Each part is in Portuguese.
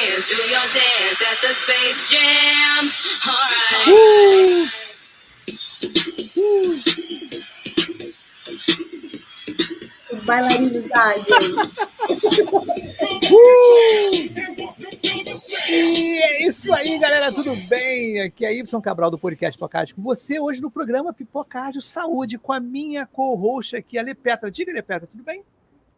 hands, do your dance at the Space Jam. Alright. Os bailarinos ágeis. E é isso aí, galera, tudo bem? Aqui é Y Cabral do podcast Pipocádio com você hoje no programa Pipocádio Saúde com a minha co-host aqui, a Lepetra. Diga, Lepetra, tudo bem?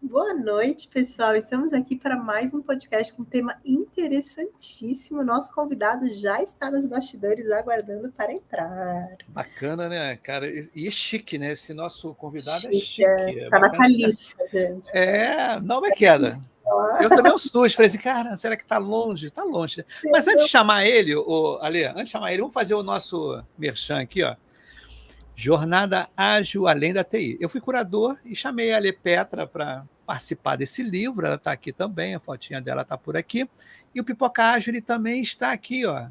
Boa noite, pessoal. Estamos aqui para mais um podcast com um tema interessantíssimo. Nosso convidado já está nos bastidores aguardando para entrar. Bacana, né, cara? E é chique, né? Esse nosso convidado Chique, é chique. Tá na califa, gente. Não é queda. Eu também assusto, falei assim, cara, será que tá longe? Tá longe. Mas antes de chamar ele, Ale, vamos fazer o nosso merchan aqui, ó. Jornada Ágil Além da TI. Eu fui curador e chamei a Lepetra para participar desse livro, ela está aqui também, a fotinha dela está por aqui, e o Pipoca Ágil ele também está aqui, ó.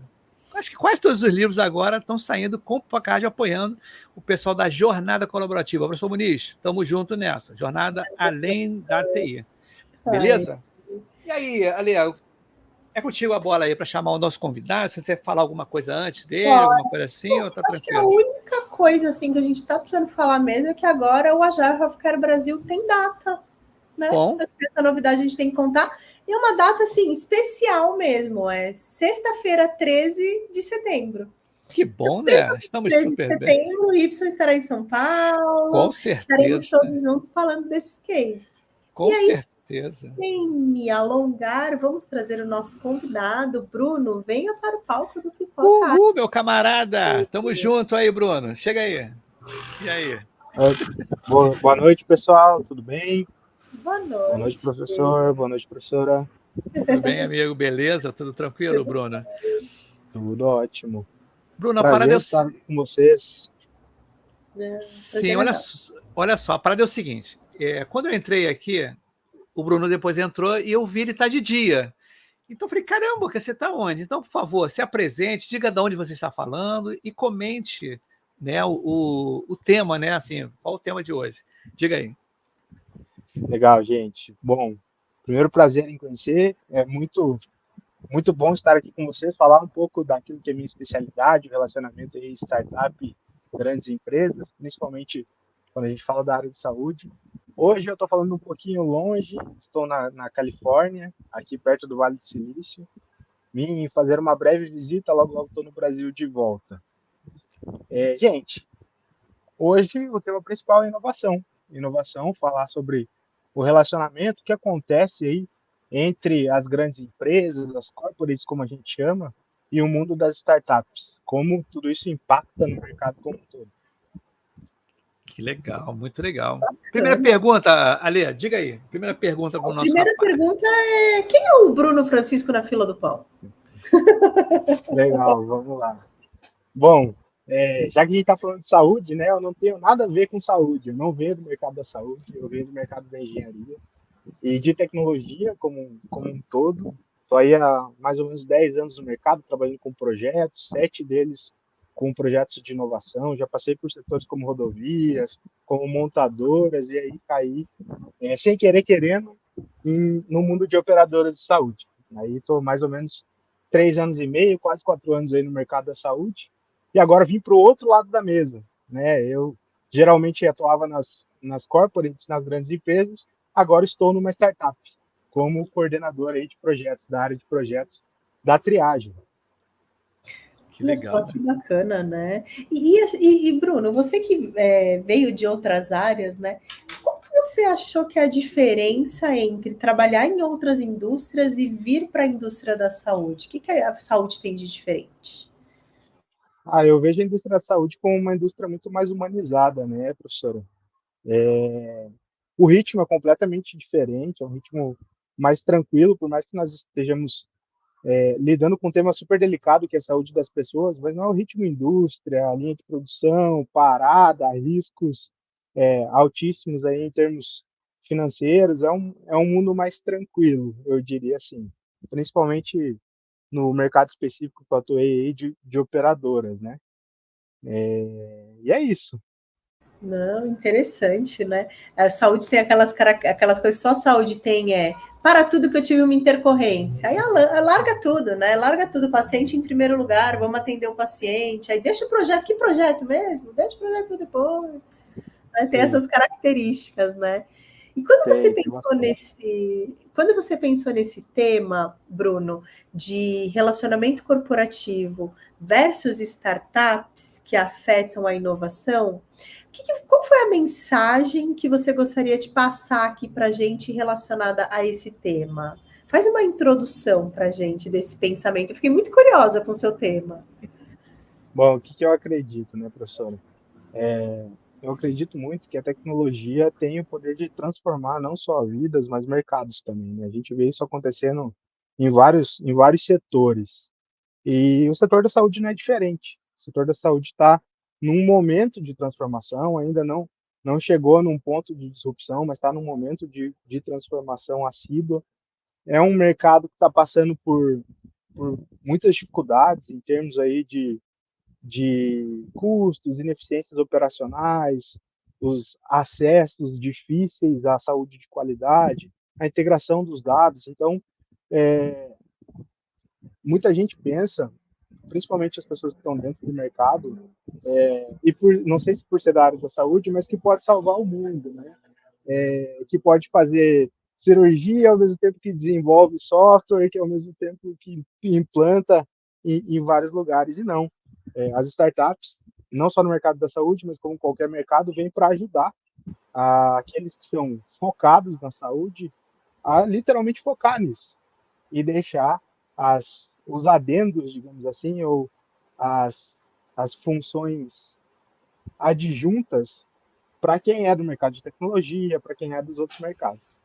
Acho que quase todos os livros agora estão saindo com o Pipoca Ágil, apoiando o pessoal da Jornada Colaborativa. Professor Muniz, estamos juntos nessa, Jornada Além da TI. Beleza? E aí, Ale, é contigo a bola aí para chamar o nosso convidado, se você falar alguma coisa antes dele, alguma coisa assim, ou tá acho tranquilo? Que a única coisa assim, que a gente está precisando falar mesmo é que agora o Agile Healthcare Brasil tem data, né? Bom. Essa novidade a gente tem que contar. E é uma data assim, especial mesmo, é sexta-feira, 13 de setembro. Que bom, né? Estamos super bem. Em setembro, o Y estará em São Paulo. Com certeza. Estaremos todos juntos falando desses cases. Com certeza. Sem me alongar, vamos trazer o nosso convidado, Bruno. Venha para o palco do Pipoca. Uhul, meu camarada! Tamo junto aí, Bruno. Chega aí. E aí? Boa noite, pessoal. Tudo bem? Boa noite. Boa noite, professor. Boa noite, professora. Tudo bem, amigo? Beleza? Tudo tranquilo, Bruno? Tudo ótimo. Bruno, prazer a parada estar com vocês. Sim, olha só, a parada é o seguinte. Quando eu entrei aqui, o Bruno depois entrou e eu vi ele tá de dia. Então eu falei, caramba, você está onde? Então, por favor, se apresente, diga de onde você está falando e comente, né, o tema, né? Assim, qual o tema de hoje? Diga aí. Legal, gente. Bom, primeiro prazer em conhecer. É muito bom estar aqui com vocês, falar um pouco daquilo que é minha especialidade, o relacionamento aí, startup, grandes empresas, principalmente quando a gente fala da área de saúde. Hoje eu estou falando um pouquinho longe, estou na Califórnia, aqui perto do Vale do Silício. Vim fazer uma breve visita, logo estou no Brasil de volta. Gente, hoje o tema principal é inovação. Inovação, falar sobre o relacionamento que acontece aí entre as grandes empresas, as corporates, como a gente chama, e o mundo das startups. Como tudo isso impacta no mercado como um todo. Que legal, muito legal. Primeira pergunta, Ale, diga aí. Primeira pergunta para o nosso rapaz. Primeira pergunta é: quem é o Bruno Francisco na fila do pão? Legal, vamos lá. Bom, já que a gente está falando de saúde, né, eu não tenho nada a ver com saúde. Eu não venho do mercado da saúde, eu venho do mercado da engenharia e de tecnologia como um todo. Estou aí há mais ou menos 10 anos no mercado, trabalhando com projetos, 7 deles com projetos de inovação. Já passei por setores como rodovias, como montadoras, e aí caí, sem querer, querendo, no mundo de operadoras de saúde. Aí estou mais ou menos 3 anos e meio, quase 4 anos aí no mercado da saúde, e agora vim para o outro lado da mesa, né? Eu geralmente atuava nas corporates, nas grandes empresas, agora estou numa startup, como coordenador aí de projetos, da área de projetos da triagem. Que legal. Olha só, que bacana, né? E Bruno, você que veio de outras áreas, né? Qual que você achou que é a diferença entre trabalhar em outras indústrias e vir para a indústria da saúde? O que a saúde tem de diferente? Eu vejo a indústria da saúde como uma indústria muito mais humanizada, né, professora? O ritmo é completamente diferente, é um ritmo mais tranquilo, por mais que nós estejamos lidando com um tema super delicado, que é a saúde das pessoas, mas não é o ritmo indústria, a linha de produção, parada, riscos altíssimos aí em termos financeiros, é um mundo mais tranquilo, eu diria assim, principalmente no mercado específico que eu atuei aí de operadoras, né? E é isso. Não, interessante, né? A saúde tem aquelas coisas, só a saúde tem para tudo que eu tive uma intercorrência. Aí larga tudo, né? Larga tudo, paciente em primeiro lugar, vamos atender o paciente. Aí deixa o projeto, que projeto mesmo? Deixa o projeto para depois. Né? Tem essas características, né? E quando você pensou nesse tema, Bruno, de relacionamento corporativo versus startups que afetam a inovação, qual foi a mensagem que você gostaria de passar aqui para a gente relacionada a esse tema? Faz uma introdução para a gente desse pensamento. Eu fiquei muito curiosa com o seu tema. Bom, o que que eu acredito, né, professora? Eu acredito muito que a tecnologia tem o poder de transformar não só vidas, mas mercados também, né? A gente vê isso acontecendo em vários setores. E o setor da saúde não é diferente. O setor da saúde está num momento de transformação, ainda não chegou num ponto de disrupção, mas está num momento de transformação assídua. É um mercado que está passando por muitas dificuldades em termos aí de custos, ineficiências operacionais, os acessos difíceis à saúde de qualidade, a integração dos dados. Então, muita gente pensa, principalmente as pessoas que estão dentro do mercado, não sei se por ser da área da saúde, mas que pode salvar o mundo, né? Que pode fazer cirurgia ao mesmo tempo que desenvolve software, que ao mesmo tempo que implanta em vários lugares, e não. As startups, não só no mercado da saúde, mas como qualquer mercado, vêm para ajudar aqueles que são focados na saúde a literalmente focar nisso e deixar os adendos, digamos assim, ou as, as funções adjuntas para quem é do mercado de tecnologia, para quem é dos outros mercados.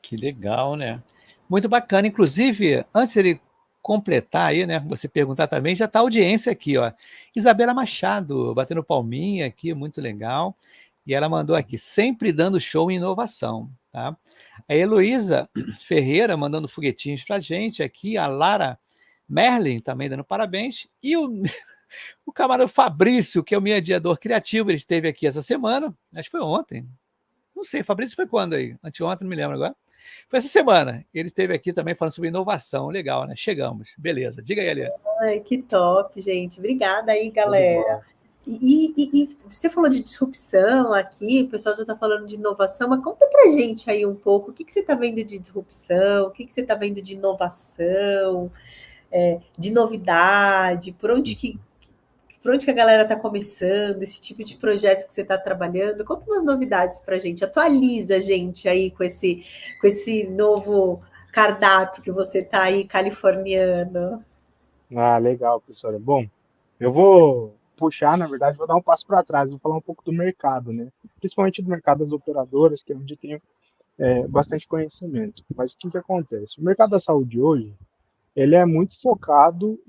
Que legal, né? Muito bacana. Inclusive, antes de ele completar aí, né? Você perguntar também, já está a audiência aqui, ó. Isabela Machado, batendo palminha aqui, muito legal. E ela mandou aqui, sempre dando show em inovação, tá? A Heloísa Ferreira mandando foguetinhos pra gente aqui, a Lara Merlin também dando parabéns. E o camarada Fabrício, que é o mediador criativo, ele esteve aqui essa semana, acho que foi ontem. Não sei, Fabrício foi quando aí? Anteontem, não me lembro agora. Foi essa semana. Ele esteve aqui também falando sobre inovação. Legal, né? Chegamos. Beleza. Diga aí, Alia. Ai, que top, gente. Obrigada aí, galera. E você falou de disrupção aqui, o pessoal já está falando de inovação, mas conta pra gente aí um pouco, o que você está vendo de disrupção, o que você está vendo de inovação, de novidade, por onde que a galera está começando, esse tipo de projeto que você está trabalhando? Conta umas novidades pra gente, atualiza a gente aí com esse novo cardápio que você está aí californiano. Legal, professora. Bom, eu vou puxar, na verdade, vou dar um passo para trás, vou falar um pouco do mercado, né? Principalmente do mercado das operadoras, que é onde eu tenho bastante conhecimento. Mas o que acontece? O mercado da saúde hoje, ele é muito focado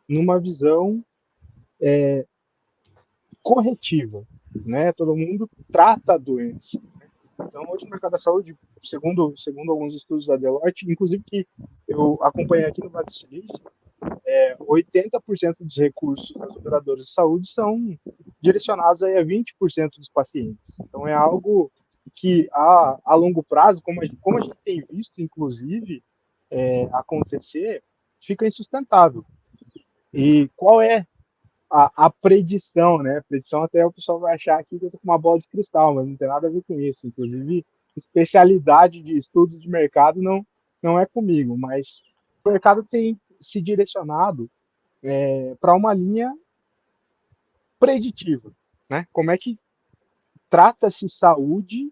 numa visão corretiva, né? Todo mundo trata a doença. Então, hoje no mercado da saúde, segundo alguns estudos da Deloitte, inclusive que eu acompanhei aqui no Vale do Silício, 80% dos recursos das operadoras de saúde são direcionados aí a 20% dos pacientes. Então, é algo que, a longo prazo, como a gente tem visto, inclusive, acontecer, fica insustentável. E qual é a predição, né? A predição até o pessoal vai achar aqui que eu tô com uma bola de cristal, mas não tem nada a ver com isso. Inclusive, especialidade de estudos de mercado não é comigo, mas o mercado tem se direcionado para uma linha preditiva, né? Como é que trata-se saúde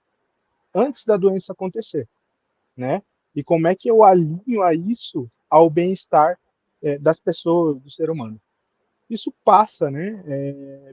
antes da doença acontecer, né? E como é que eu alinho a isso ao bem-estar das pessoas, do ser humano. Isso passa, né,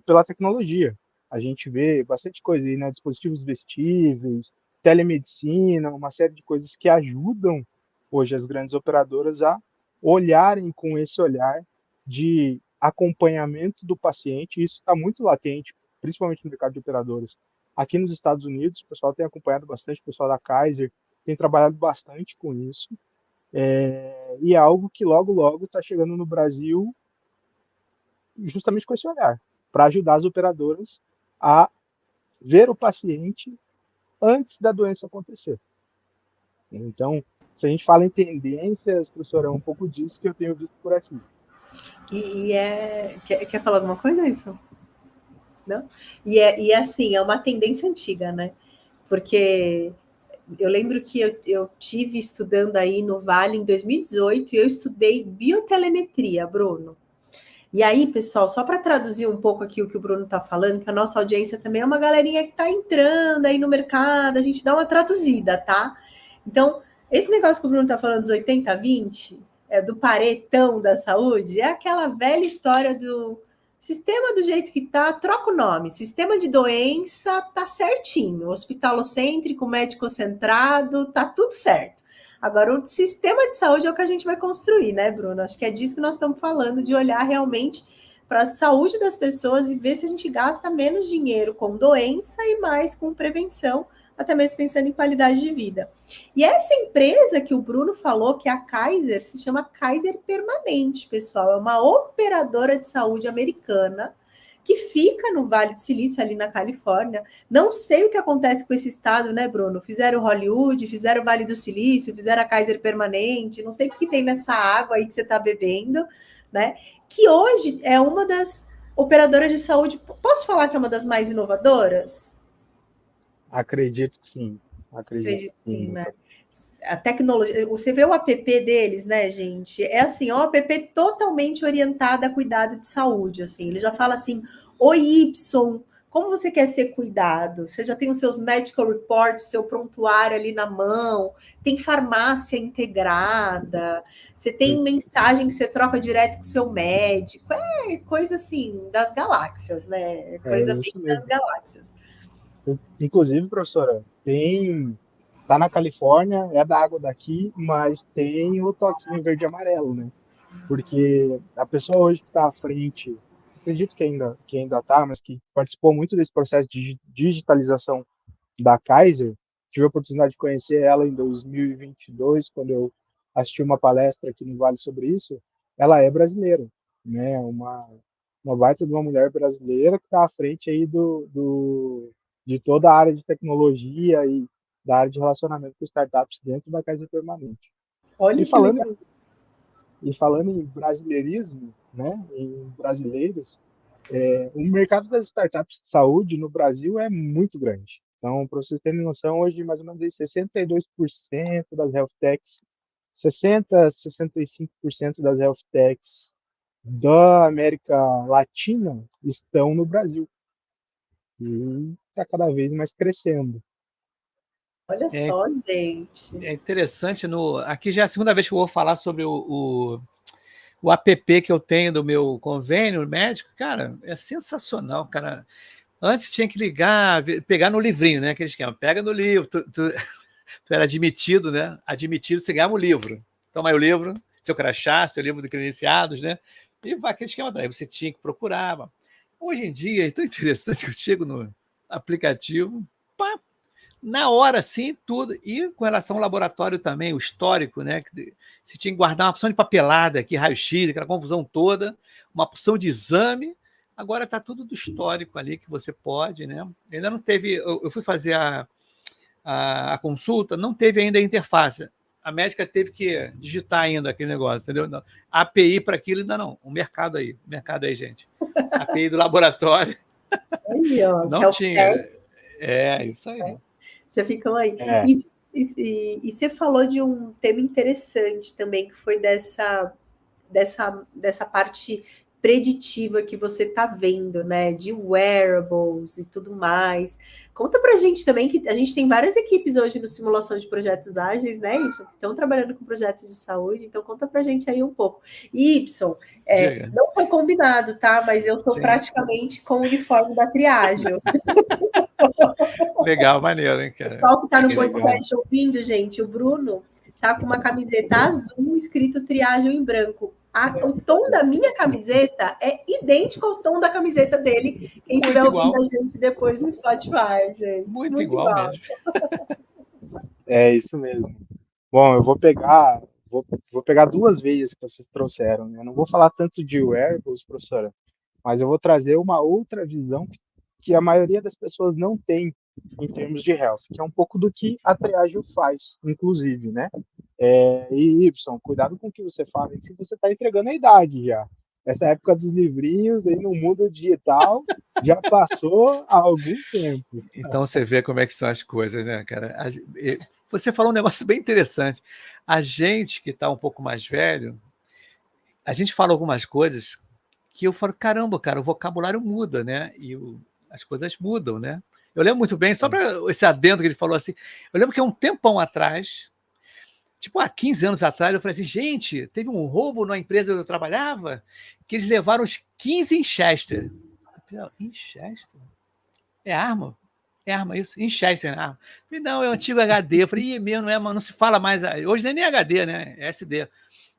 pela tecnologia. A gente vê bastante coisa aí, né, dispositivos vestíveis, telemedicina, uma série de coisas que ajudam hoje as grandes operadoras a olharem com esse olhar de acompanhamento do paciente. Isso está muito latente, principalmente no mercado de operadoras. Aqui nos Estados Unidos, o pessoal tem acompanhado bastante, o pessoal da Kaiser tem trabalhado bastante com isso, e é algo que logo, logo está chegando no Brasil justamente com esse olhar, para ajudar as operadoras a ver o paciente antes da doença acontecer. Então, se a gente fala em tendências, professor, é um pouco disso que eu tenho visto por aqui. Quer falar alguma coisa, Edson? Não? E assim, é uma tendência antiga, né? Porque eu lembro que eu tive estudando aí no Vale em 2018 e eu estudei biotelemetria, Bruno. E aí, pessoal, só para traduzir um pouco aqui o que o Bruno está falando, que a nossa audiência também é uma galerinha que está entrando aí no mercado, a gente dá uma traduzida, tá? Então, esse negócio que o Bruno está falando dos 80-20, do paretão da saúde, é aquela velha história do sistema do jeito que tá, troca o nome. Sistema de doença tá certinho, hospitalocêntrico, médico-centrado, tá tudo certo. Agora, o sistema de saúde é o que a gente vai construir, né, Bruno? Acho que é disso que nós estamos falando, de olhar realmente para a saúde das pessoas e ver se a gente gasta menos dinheiro com doença e mais com prevenção, até mesmo pensando em qualidade de vida. E essa empresa que o Bruno falou, que é a Kaiser, se chama Kaiser Permanente, pessoal. É uma operadora de saúde americana que fica no Vale do Silício, ali na Califórnia. Não sei o que acontece com esse estado, né, Bruno? Fizeram Hollywood, fizeram o Vale do Silício, fizeram a Kaiser Permanente, não sei o que tem nessa água aí que você está bebendo, né? Que hoje é uma das operadoras de saúde, posso falar que é uma das mais inovadoras? Acredito que sim. Acredito Acredito que sim, sim. né? A tecnologia, você vê o app deles, né, gente? É assim, é um app totalmente orientado a cuidado de saúde, assim. Ele já fala assim: oi, Y, como você quer ser cuidado? Você já tem os seus medical reports, seu prontuário ali na mão, tem farmácia integrada, você tem mensagem que você troca direto com o seu médico. É coisa assim das galáxias, né? É É coisa bem isso das mesmo. galáxias. Inclusive, professora, tá na Califórnia, é da água daqui, mas tem o toquinho verde e amarelo, né? Porque a pessoa hoje que está à frente, acredito que ainda está, mas que participou muito desse processo de digitalização da Kaiser, tive a oportunidade de conhecer ela em 2022, quando eu assisti uma palestra aqui no Vale sobre isso. Ela é brasileira, né? Uma baita de uma mulher brasileira que está à frente aí de toda a área de tecnologia e da área de relacionamento com startups dentro da Kaiser Permanente. E Olha que falando legal. em, e falando em brasileirismo, né, em brasileiros, o mercado das startups de saúde no Brasil é muito grande. Então, para vocês terem noção, hoje mais ou menos aí 62% das health techs, 65% das health techs da América Latina estão no Brasil. E está cada vez mais crescendo. Olha É, só, gente. é interessante, aqui já é a segunda vez que eu vou falar sobre o app que eu tenho do meu convênio médico. Cara, é sensacional, cara. Antes tinha que ligar, pegar no livrinho, né? Aquele esquema, pega no livro, tu era admitido, né? Admitido, você ganhava o livro. Toma aí o livro, seu crachá, seu livro de credenciados, né? E vai aquele esquema daí, você tinha que procurar. Hoje em dia é tão interessante que eu chego no aplicativo, pá, na hora, sim, tudo. E com relação ao laboratório também, o histórico, né? Que você tinha que guardar uma opção de papelada aqui, raio-x, aquela confusão toda, uma opção de exame. Agora está tudo do histórico ali que você pode, né? Ainda não teve. Eu fui fazer a consulta, não teve ainda a interface. A médica teve que digitar ainda aquele negócio, entendeu? Não. A API para aquilo ainda não. O mercado aí, gente. A API do laboratório Aí, ó, as não health tinha. techs, É, isso aí. né, já ficam aí. É, E você falou de um tema interessante também, que foi dessa parte preditiva que você está vendo, né? De wearables e tudo mais. Conta pra gente também que a gente tem várias equipes hoje no simulação de projetos ágeis, né, Y, que estão trabalhando com projetos de saúde, então conta pra gente aí um pouco. Y, Diga. não foi combinado, tá? Mas eu tô Sim. praticamente com o uniforme da triagem. Legal, maneiro, hein, O cara? pessoal que está no que legal. podcast ouvindo, gente, o Bruno tá com uma camiseta azul escrito triagem em branco. O tom da minha camiseta é idêntico ao tom da camiseta dele. Quem estiver Muito ouvindo a igual. gente depois no Spotify, gente. Muito Muito igual igual. mesmo. É isso mesmo. Bom, eu vou pegar duas veias que vocês trouxeram, né? Eu não vou falar tanto de wearables, professora, mas eu vou trazer uma outra visão que a maioria das pessoas não tem em termos de health, que é um pouco do que a Triageo faz, inclusive, né? E Y, cuidado com o que você fala, se você está entregando a idade já. Essa época dos livrinhos aí no mundo digital já passou há algum tempo. Então você vê como é que são as coisas, né, cara? Você falou um negócio bem interessante. A gente que está um pouco mais velho, a gente fala algumas coisas que eu falo, caramba, cara, o vocabulário muda, né? E as coisas mudam, né? Eu lembro muito bem, só para esse adendo que ele falou assim, eu lembro que há um tempão atrás, tipo há 15 anos atrás, eu falei assim, gente, teve um roubo na empresa que eu trabalhava, que eles levaram os 15 em Chester. Em Chester? É arma? É arma isso? Em Chester, né? Arma. Eu falei, não, é o antigo HD. Eu falei, mesmo, não é, não se fala mais. Hoje nem é HD, né? É SD.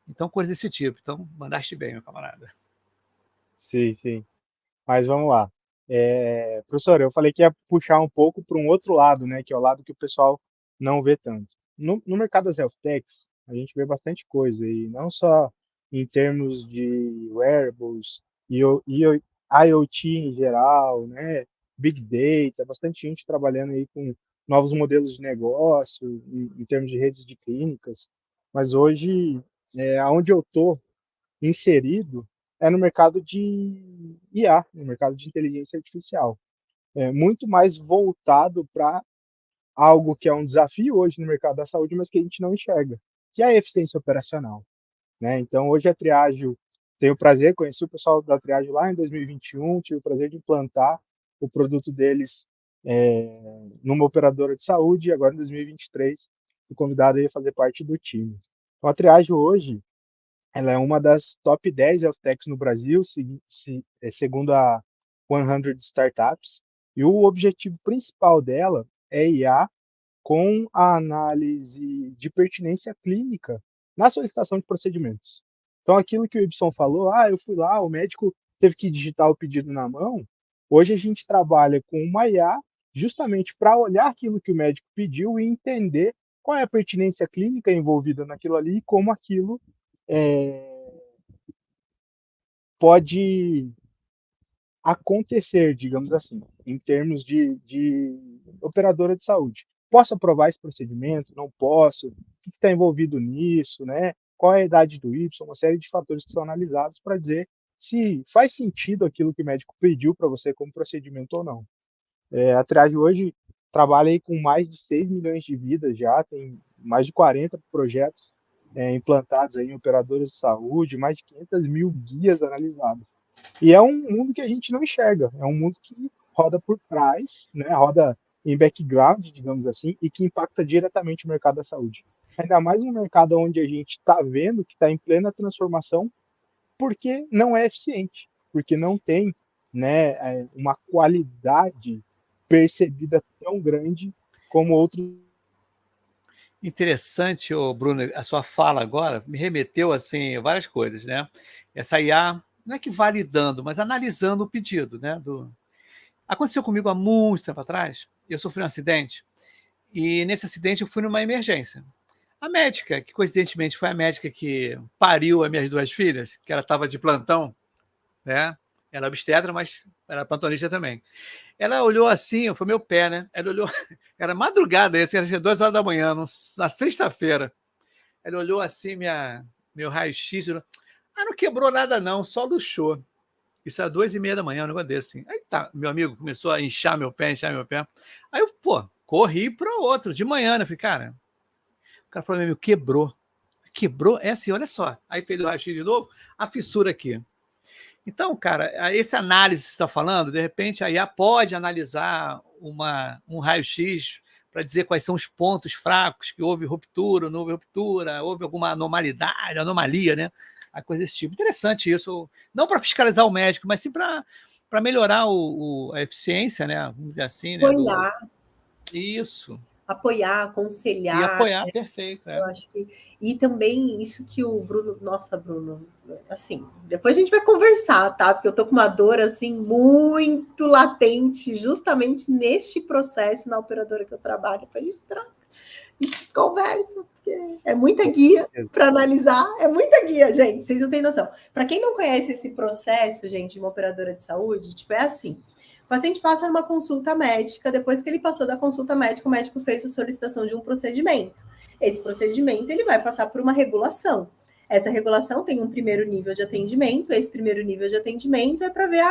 Então, coisa desse tipo. Então, mandaste bem, meu camarada. Sim, sim. Mas vamos lá. Professor, eu falei que ia puxar um pouco para um outro lado, né? Que é o lado que o pessoal não vê tanto. No mercado das health techs, a gente vê bastante coisa, e não só em termos de wearables e IoT em geral, né? Big Data, bastante gente trabalhando aí com novos modelos de negócio, em termos de redes de clínicas. Mas hoje, onde eu estou inserido é no mercado de IA, no mercado de inteligência artificial. É muito mais voltado para algo que é um desafio hoje no mercado da saúde, mas que a gente não enxerga, que é a eficiência operacional, né? Então, hoje a Triageo, tenho o prazer, conheci o pessoal da Triageo lá em 2021, tive o prazer de implantar o produto deles numa operadora de saúde, e agora em 2023 fui convidado a fazer parte do time. Então, a Triageo hoje, ela é uma das top 10 health techs no Brasil, segundo a 100 Startups, e o objetivo principal dela é IA com a análise de pertinência clínica na solicitação de procedimentos. Então, aquilo que o Ibson falou, eu fui lá, o médico teve que digitar o pedido na mão, hoje a gente trabalha com uma IA justamente para olhar aquilo que o médico pediu e entender qual é a pertinência clínica envolvida naquilo ali e como aquilo pode acontecer, digamos assim, em termos de operadora de saúde. Posso aprovar esse procedimento? Não posso? O que está envolvido nisso, né? Qual é a idade do Y? Uma série de fatores que são analisados para dizer se faz sentido aquilo que o médico pediu para você como procedimento ou não. A Triage hoje trabalha aí com mais de 6 milhões de vidas já, tem mais de 40 projetos implantados aí em operadoras de saúde, mais de 500 mil guias analisados. E é um mundo que a gente não enxerga, é um mundo que roda por trás, né, roda em background, digamos assim, e que impacta diretamente o mercado da saúde. Ainda mais no mercado onde a gente está vendo que está em plena transformação, porque não é eficiente, porque não tem, né, uma qualidade percebida tão grande como outros. Interessante, Bruno, a sua fala agora me remeteu assim a várias coisas, né? Essa IA não é que validando, mas analisando o pedido, né? Aconteceu comigo há muito tempo atrás. Eu sofri um acidente e nesse acidente eu fui numa emergência. A médica, que coincidentemente foi a médica que pariu as minhas duas filhas, que ela estava de plantão, né? Era obstetra, mas era plantonista também. Ela olhou assim, foi meu pé, né? Ela olhou, era madrugada, assim, era 2 horas da manhã, na sexta-feira. Ela olhou assim, meu raio-x, não quebrou nada não, só luxou. Isso era 2h30 da manhã, um negócio desse, assim. Aí tá, meu amigo começou a inchar meu pé. Aí eu, corri para o outro, de manhã, né? Falei, cara, o cara falou, meu amigo, quebrou. Quebrou? É assim, olha só. Aí fez o raio-x de novo, a fissura aqui. Então, cara, esse análise que você está falando, de repente a IA pode analisar um raio-x para dizer quais são os pontos fracos, que houve ruptura, não houve ruptura, houve alguma anomalia, né? A coisa desse tipo. Interessante isso. Não para fiscalizar o médico, mas sim para melhorar a eficiência, né? Vamos dizer assim, né? Isso. Apoiar, aconselhar. E apoiar, perfeito. Eu acho que. E também isso que o Bruno. Nossa, Bruno, assim, depois a gente vai conversar, tá? Porque eu tô com uma dor assim muito latente, justamente neste processo na operadora que eu trabalho. Depois a gente conversa, porque é muita guia para analisar, é muita guia, gente. Vocês não têm noção. Para quem não conhece esse processo, gente, de uma operadora de saúde, tipo, é assim. paciente passa numa consulta médica, depois que ele passou da consulta médica, o médico fez a solicitação de um procedimento. Esse procedimento, ele vai passar por uma regulação. Essa regulação tem um primeiro nível de atendimento, esse primeiro nível de atendimento é para ver,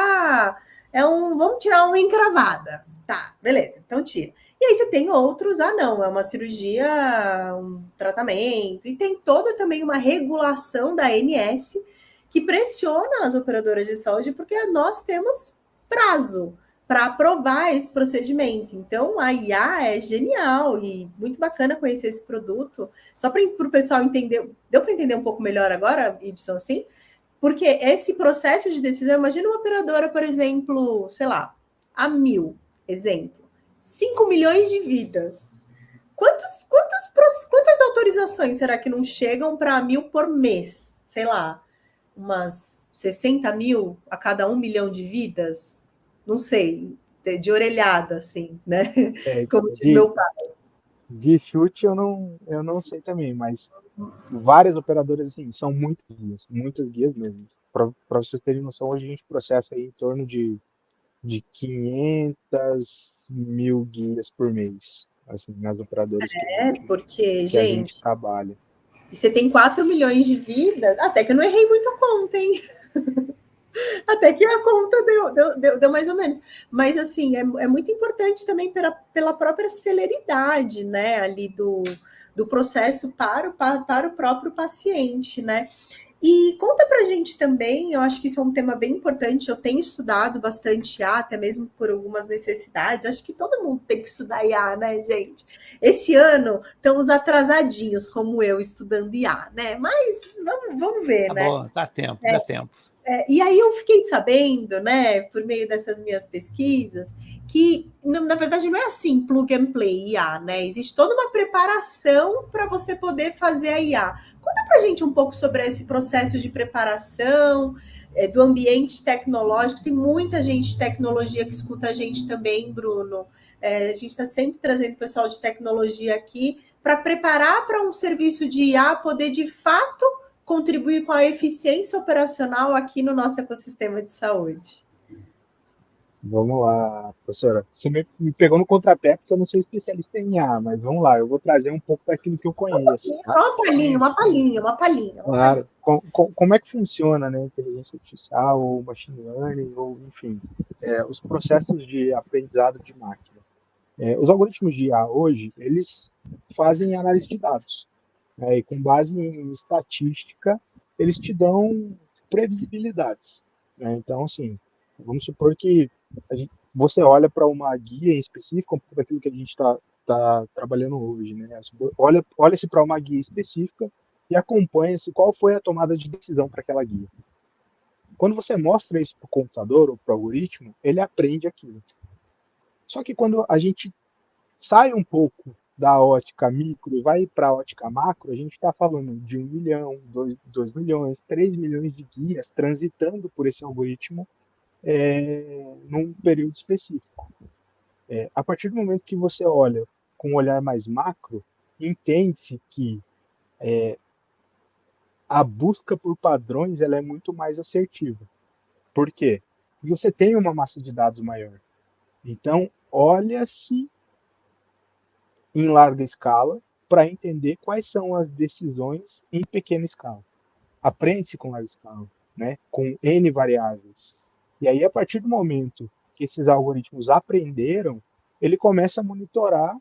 vamos tirar uma encravada. Tá, beleza, então tira. E aí você tem outros, não, é uma cirurgia, um tratamento, e tem toda também uma regulação da ANS que pressiona as operadoras de saúde, porque nós temos prazo para aprovar esse procedimento. Então, a IA é genial e muito bacana conhecer esse produto. Só para o pessoal entender, deu para entender um pouco melhor agora, Y, assim? Porque esse processo de decisão, imagina uma operadora, por exemplo, sei lá, a 1.000, exemplo, 5 milhões de vidas. Quantas autorizações será que não chegam para 1.000 por mês? Sei lá, umas 60 mil a cada 1 milhão de vidas? Não sei, de orelhada, assim, né? Como diz meu pai. De chute eu não sei também, mas várias operadoras, assim, são muitas guias mesmo. Para vocês terem noção, hoje a gente processa aí em torno de 500 mil guias por mês, assim, nas operadoras porque, que a gente trabalha. E você tem 4 milhões de vidas, até que eu não errei muito a conta, hein? Até que a conta deu mais ou menos. Mas, assim, é muito importante também pela própria celeridade, né, ali do processo para o próprio paciente, né? E conta pra gente também, eu acho que isso é um tema bem importante, eu tenho estudado bastante IA, até mesmo por algumas necessidades, acho que todo mundo tem que estudar IA, né, gente? Esse ano estamos atrasadinhos, como eu, estudando IA, né? Mas vamos ver, né? Bom, dá tempo, dá tempo. E aí eu fiquei sabendo, né, por meio dessas minhas pesquisas, que, na verdade, não é assim, plug and play IA, né? Existe toda uma preparação para você poder fazer a IA. Conta para a gente um pouco sobre esse processo de preparação, do ambiente tecnológico. Tem muita gente de tecnologia que escuta a gente também, Bruno. A gente está sempre trazendo pessoal de tecnologia aqui para preparar para um serviço de IA poder, de fato, contribuir com a eficiência operacional aqui no nosso ecossistema de saúde. Vamos lá, professora. Você me pegou no contrapé porque eu não sou especialista em IA, mas vamos lá, eu vou trazer um pouco daquilo que eu conheço. Só uma palhinha. Claro. Como é que funciona, né, inteligência artificial, ou machine learning, ou enfim, os processos de aprendizado de máquina. Os algoritmos de IA hoje, eles fazem análise de dados. E com base em estatística, eles te dão previsibilidades. Então, assim, vamos supor que você olha para uma guia em específico, um pouco daquilo que a gente está trabalhando hoje, né? Olha-se para uma guia específica e acompanha-se qual foi a tomada de decisão para aquela guia. Quando você mostra isso para o computador ou para o algoritmo, ele aprende aquilo. Só que quando a gente sai um pouco da ótica micro e vai para a ótica macro, a gente está falando de 1 milhão, 2 milhões, 3 milhões de guias transitando por esse algoritmo num período específico. A partir do momento que você olha com um olhar mais macro, entende-se que a busca por padrões ela é muito mais assertiva. Por quê? Porque você tem uma massa de dados maior. Então, olha-se em larga escala para entender quais são as decisões em pequena escala. Aprende-se com larga escala, né? Com N variáveis. E aí, a partir do momento que esses algoritmos aprenderam, ele começa a monitorar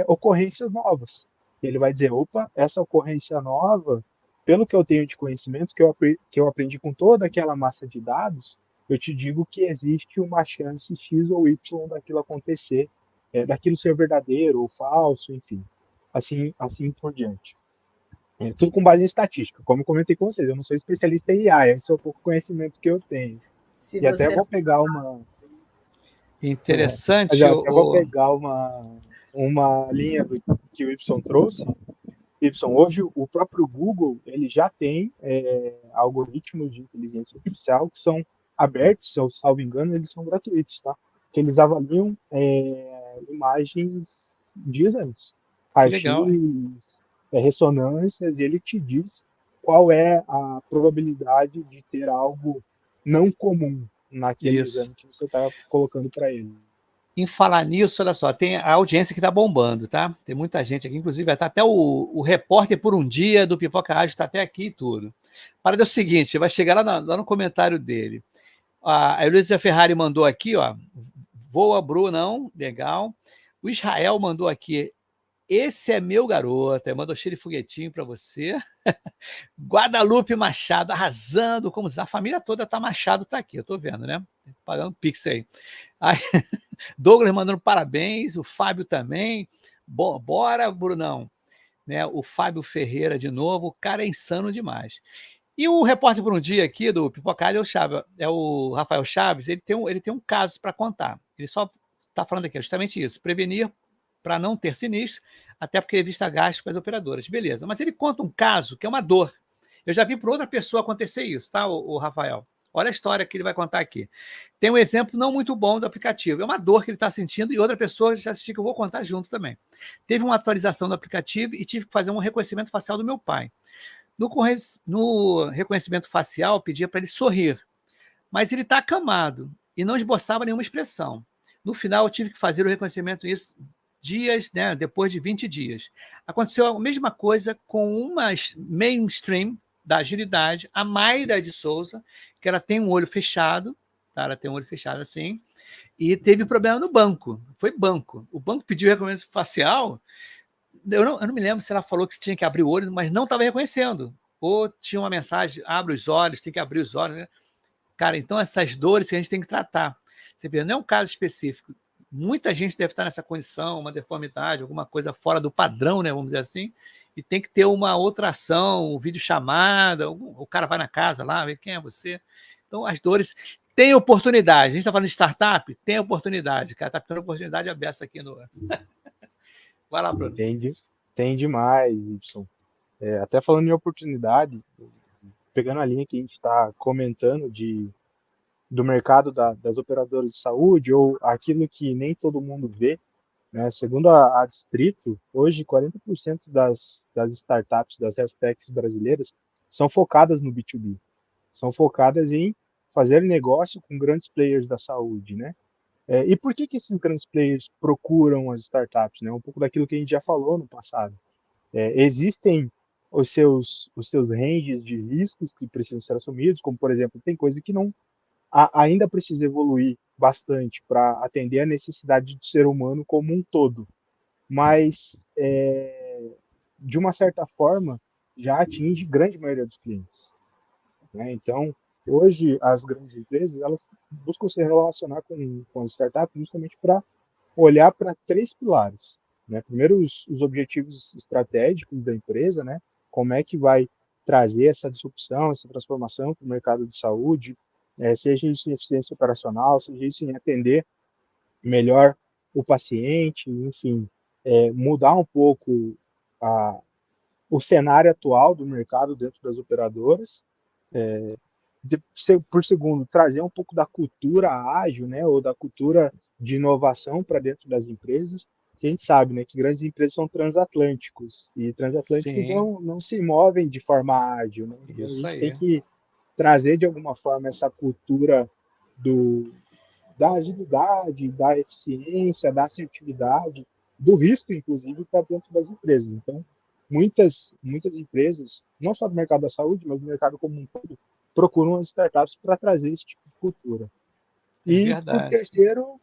ocorrências novas. Ele vai dizer, opa, essa ocorrência nova, pelo que eu tenho de conhecimento, que eu aprendi com toda aquela massa de dados, eu te digo que existe uma chance X ou Y daquilo acontecer, daquilo ser verdadeiro ou falso, enfim, assim por diante. Tudo com base em estatística, como eu comentei com vocês, eu não sou especialista em IA, esse é o pouco conhecimento que eu tenho. E até vou pegar uma... Interessante. Eu vou pegar uma linha que o Y trouxe. Hoje, o próprio Google, ele já tem algoritmos de inteligência artificial que são abertos, se eu salvo engano, eles são gratuitos, tá? Que eles avaliam imagens de exames, raios-x, ressonâncias, e ele te diz qual é a probabilidade de ter algo não comum naquele Isso. exame que você está colocando para ele. Em falar nisso, olha só, tem a audiência que está bombando, tá? Tem muita gente aqui, inclusive está até o repórter por um dia do Pipoca Rádio, está até aqui e tudo. Para é o seguinte, vai chegar lá no comentário dele. A Heloísa Ferrari mandou aqui, ó, voa, Brunão, legal. O Israel mandou aqui, esse é meu garoto, mandou cheiro de foguetinho para você. Guadalupe Machado, arrasando, como a família toda tá Machado, tá aqui, eu tô vendo, né? Pagando pix aí. Douglas mandando parabéns, o Fábio também. Bora, Brunão. Né? O Fábio Ferreira de novo, o cara é insano demais. E o repórter por um dia aqui do Pipocário é o Rafael Chaves, ele tem um caso para contar. Ele só está falando aqui justamente isso, prevenir para não ter sinistro, até porque evita gastos com as operadoras. Beleza, mas ele conta um caso que é uma dor. Eu já vi por outra pessoa acontecer isso, tá, o Rafael? Olha a história que ele vai contar aqui. Tem um exemplo não muito bom do aplicativo. É uma dor que ele está sentindo e outra pessoa já assistiu que eu vou contar junto também. Teve uma atualização do aplicativo e tive que fazer um reconhecimento facial do meu pai. No reconhecimento facial, pedia para ele sorrir, mas ele está acamado e não esboçava nenhuma expressão. No final, eu tive que fazer o reconhecimento isso dias, né, depois de 20 dias. Aconteceu a mesma coisa com uma mainstream da agilidade, a Mayra de Souza, que ela tem um olho fechado, tá? Ela tem um olho fechado assim, e teve problema no banco. Foi banco. O banco pediu reconhecimento facial. Eu não me lembro se ela falou que tinha que abrir o olho, mas não estava reconhecendo. Ou tinha uma mensagem, abre os olhos, tem que abrir os olhos. Né? Cara, então essas dores que a gente tem que tratar. Você vê, não é um caso específico. Muita gente deve estar nessa condição, uma deformidade, alguma coisa fora do padrão, né, vamos dizer assim, e tem que ter uma outra ação, um videochamada, o cara vai na casa lá, vê quem é você. Então, as dores... Tem oportunidade. A gente está falando de startup? Tem oportunidade. Cara, está tendo oportunidade aberta aqui no... Vai lá, Bruno. Tem demais, Y. Até falando em oportunidade, pegando a linha que a gente está comentando do mercado das operadoras de saúde, ou aquilo que nem todo mundo vê, né? Segundo a Distrito, hoje 40% das startups, das health techs brasileiras, são focadas no B2B. São focadas em fazer negócio com grandes players da saúde, né? E por que esses grandes players procuram as startups, né? Um pouco daquilo que a gente já falou no passado. Existem os seus ranges de riscos que precisam ser assumidos, como, por exemplo, tem coisa que não ainda precisa evoluir bastante para atender a necessidade do ser humano como um todo, mas, de uma certa forma, já atinge grande maioria dos clientes, né? Então, hoje, as grandes empresas, elas buscam se relacionar com as startups justamente para olhar para 3 pilares, né? Primeiro, os objetivos estratégicos da empresa, né? Como é que vai trazer essa disrupção, essa transformação para o mercado de saúde, seja isso em eficiência operacional, seja isso em atender melhor o paciente, enfim, mudar um pouco o cenário atual do mercado dentro das operadoras, por segundo, trazer um pouco da cultura ágil, né, ou da cultura de inovação para dentro das empresas. A gente sabe, né, que grandes empresas são transatlânticos, e transatlânticos não se movem de forma ágil, né? Então, Isso a gente aí. tem que trazer, de alguma forma, essa cultura da agilidade, da eficiência, da assertividade, do risco, inclusive, para dentro das empresas. Então, muitas empresas, não só do mercado da saúde, mas do mercado como um todo, procuram as startups para trazer esse tipo de cultura. E, por terceiro,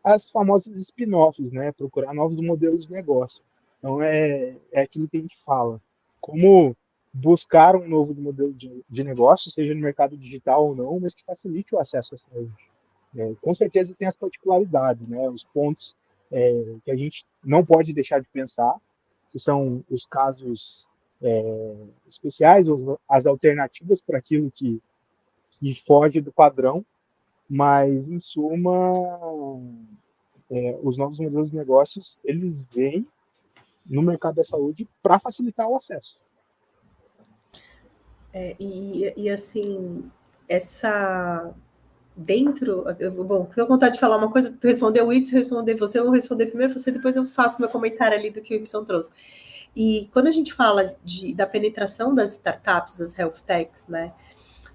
as famosas spin-offs, né? Procurar novos modelos de negócio. Então, é aquilo que a gente fala. Como buscar um novo modelo de negócio, seja no mercado digital ou não, mas que facilite o acesso à saúde. Com certeza tem as particularidades, né? Os pontos que a gente não pode deixar de pensar, que são os casos especiais, as alternativas para aquilo que foge do padrão, mas, em suma, os novos modelos de negócios, eles vêm no mercado da saúde para facilitar o acesso. E assim, bom, tenho vontade de falar uma coisa, responder o Y, responder você, eu vou responder primeiro você, depois eu faço meu comentário ali do que o Y trouxe. E quando a gente fala da penetração das startups, das health techs, né,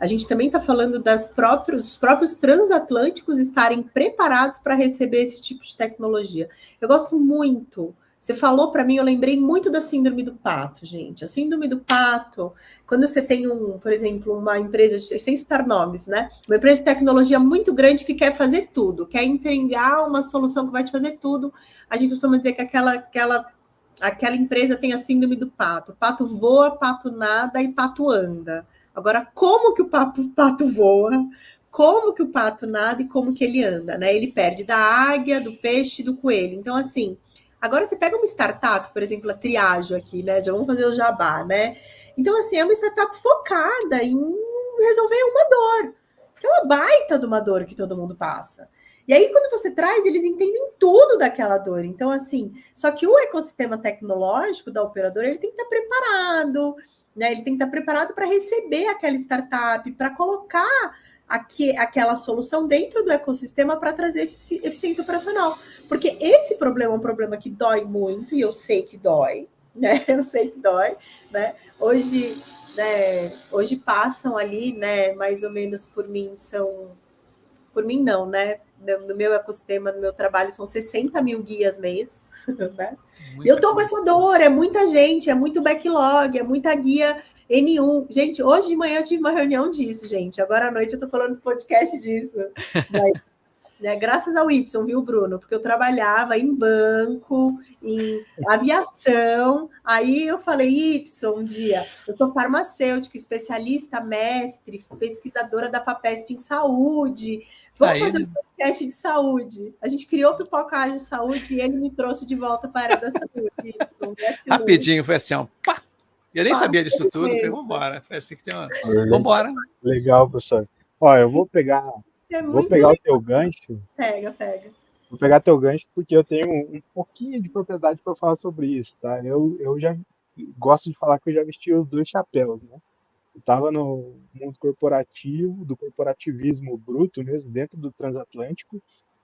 A gente também está falando dos próprios transatlânticos estarem preparados para receber esse tipo de tecnologia. Eu gosto muito. Você falou para mim, eu lembrei muito da síndrome do pato, gente. A síndrome do pato, quando você tem por exemplo, uma empresa, sem citar nomes, né? Uma empresa de tecnologia muito grande que quer fazer tudo, quer entregar uma solução que vai te fazer tudo. A gente costuma dizer que aquela empresa tem a síndrome do pato. Pato voa, pato nada e pato anda. Agora, como que o pato voa? Como que o pato nada e como que ele anda, né? Ele perde da águia, do peixe e do coelho. Então, assim, agora você pega uma startup, por exemplo, a Triageo aqui, né? Já vamos fazer o jabá, né? Então, assim, é uma startup focada em resolver uma dor, que é uma baita de uma dor que todo mundo passa. E aí, quando você traz, eles entendem tudo daquela dor. Então, assim, só que o ecossistema tecnológico da operadora, ele tem que estar preparado, né? Ele tem que estar preparado para receber aquela startup, para colocar aquela solução dentro do ecossistema para trazer eficiência operacional. Porque esse problema é um problema que dói muito, e eu sei que dói, né? Eu sei que dói, né? Hoje passam ali, né, mais ou menos por mim, por mim não, né? No meu ecossistema, no meu trabalho, são 60 mil guias mês, né? Eu tô com essa dor, é muita gente, é muito backlog, é muita guia N1. Gente, hoje de manhã eu tive uma reunião disso, gente. Agora à noite eu tô falando no podcast disso. Mas, né, graças ao Y, viu, Bruno? Porque eu trabalhava em banco, em aviação. Aí eu falei, Y, um dia, eu sou farmacêutica, especialista, mestre, pesquisadora da FAPESP em saúde. Vamos fazer um podcast de saúde. A gente criou o Pipoca Ágil de Saúde e ele me trouxe de volta para a área da saúde. Rapidinho, foi assim, ó, pá! Eu nem sabia disso tudo, falei, vamos embora. Foi assim que tem uma... Vamos embora. Legal, professor. Ó, eu vou pegar o teu gancho. Pega. Vou pegar teu gancho porque eu tenho um pouquinho de propriedade para falar sobre isso, tá? Eu já gosto de falar que eu já vesti os dois chapéus, né? Eu estava no mundo corporativo, do corporativismo bruto mesmo, dentro do transatlântico,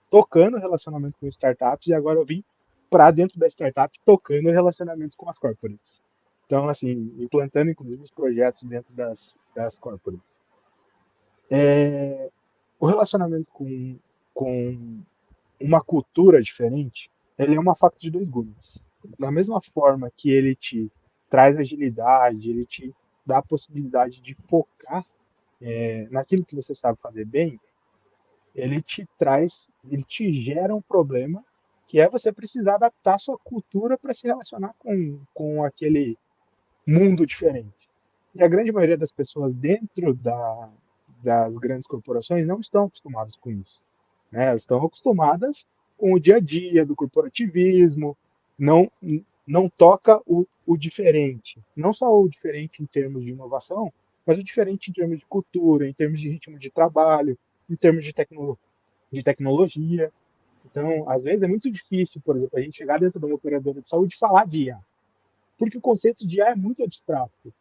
tocando relacionamento com startups, e agora eu vim para dentro da startup tocando relacionamento com as corporates. Então, assim, implantando inclusive os projetos dentro das corporates. O relacionamento com uma cultura diferente, ele é uma faca de dois gumes. Da mesma forma que ele te traz agilidade, ele te dá a possibilidade de focar naquilo que você sabe fazer bem, ele te gera um problema que é você precisar adaptar a sua cultura para se relacionar com aquele mundo diferente. E a grande maioria das pessoas dentro das grandes corporações não estão acostumadas com isso, né? Elas estão acostumadas com o dia a dia do corporativismo, não toca o diferente, não só o diferente em termos de inovação, mas o diferente em termos de cultura, em termos de ritmo de trabalho, em termos de tecnologia. Então, às vezes é muito difícil, por exemplo, a gente chegar dentro de uma operadora de saúde e falar de IA, porque o conceito de IA é muito abstrato.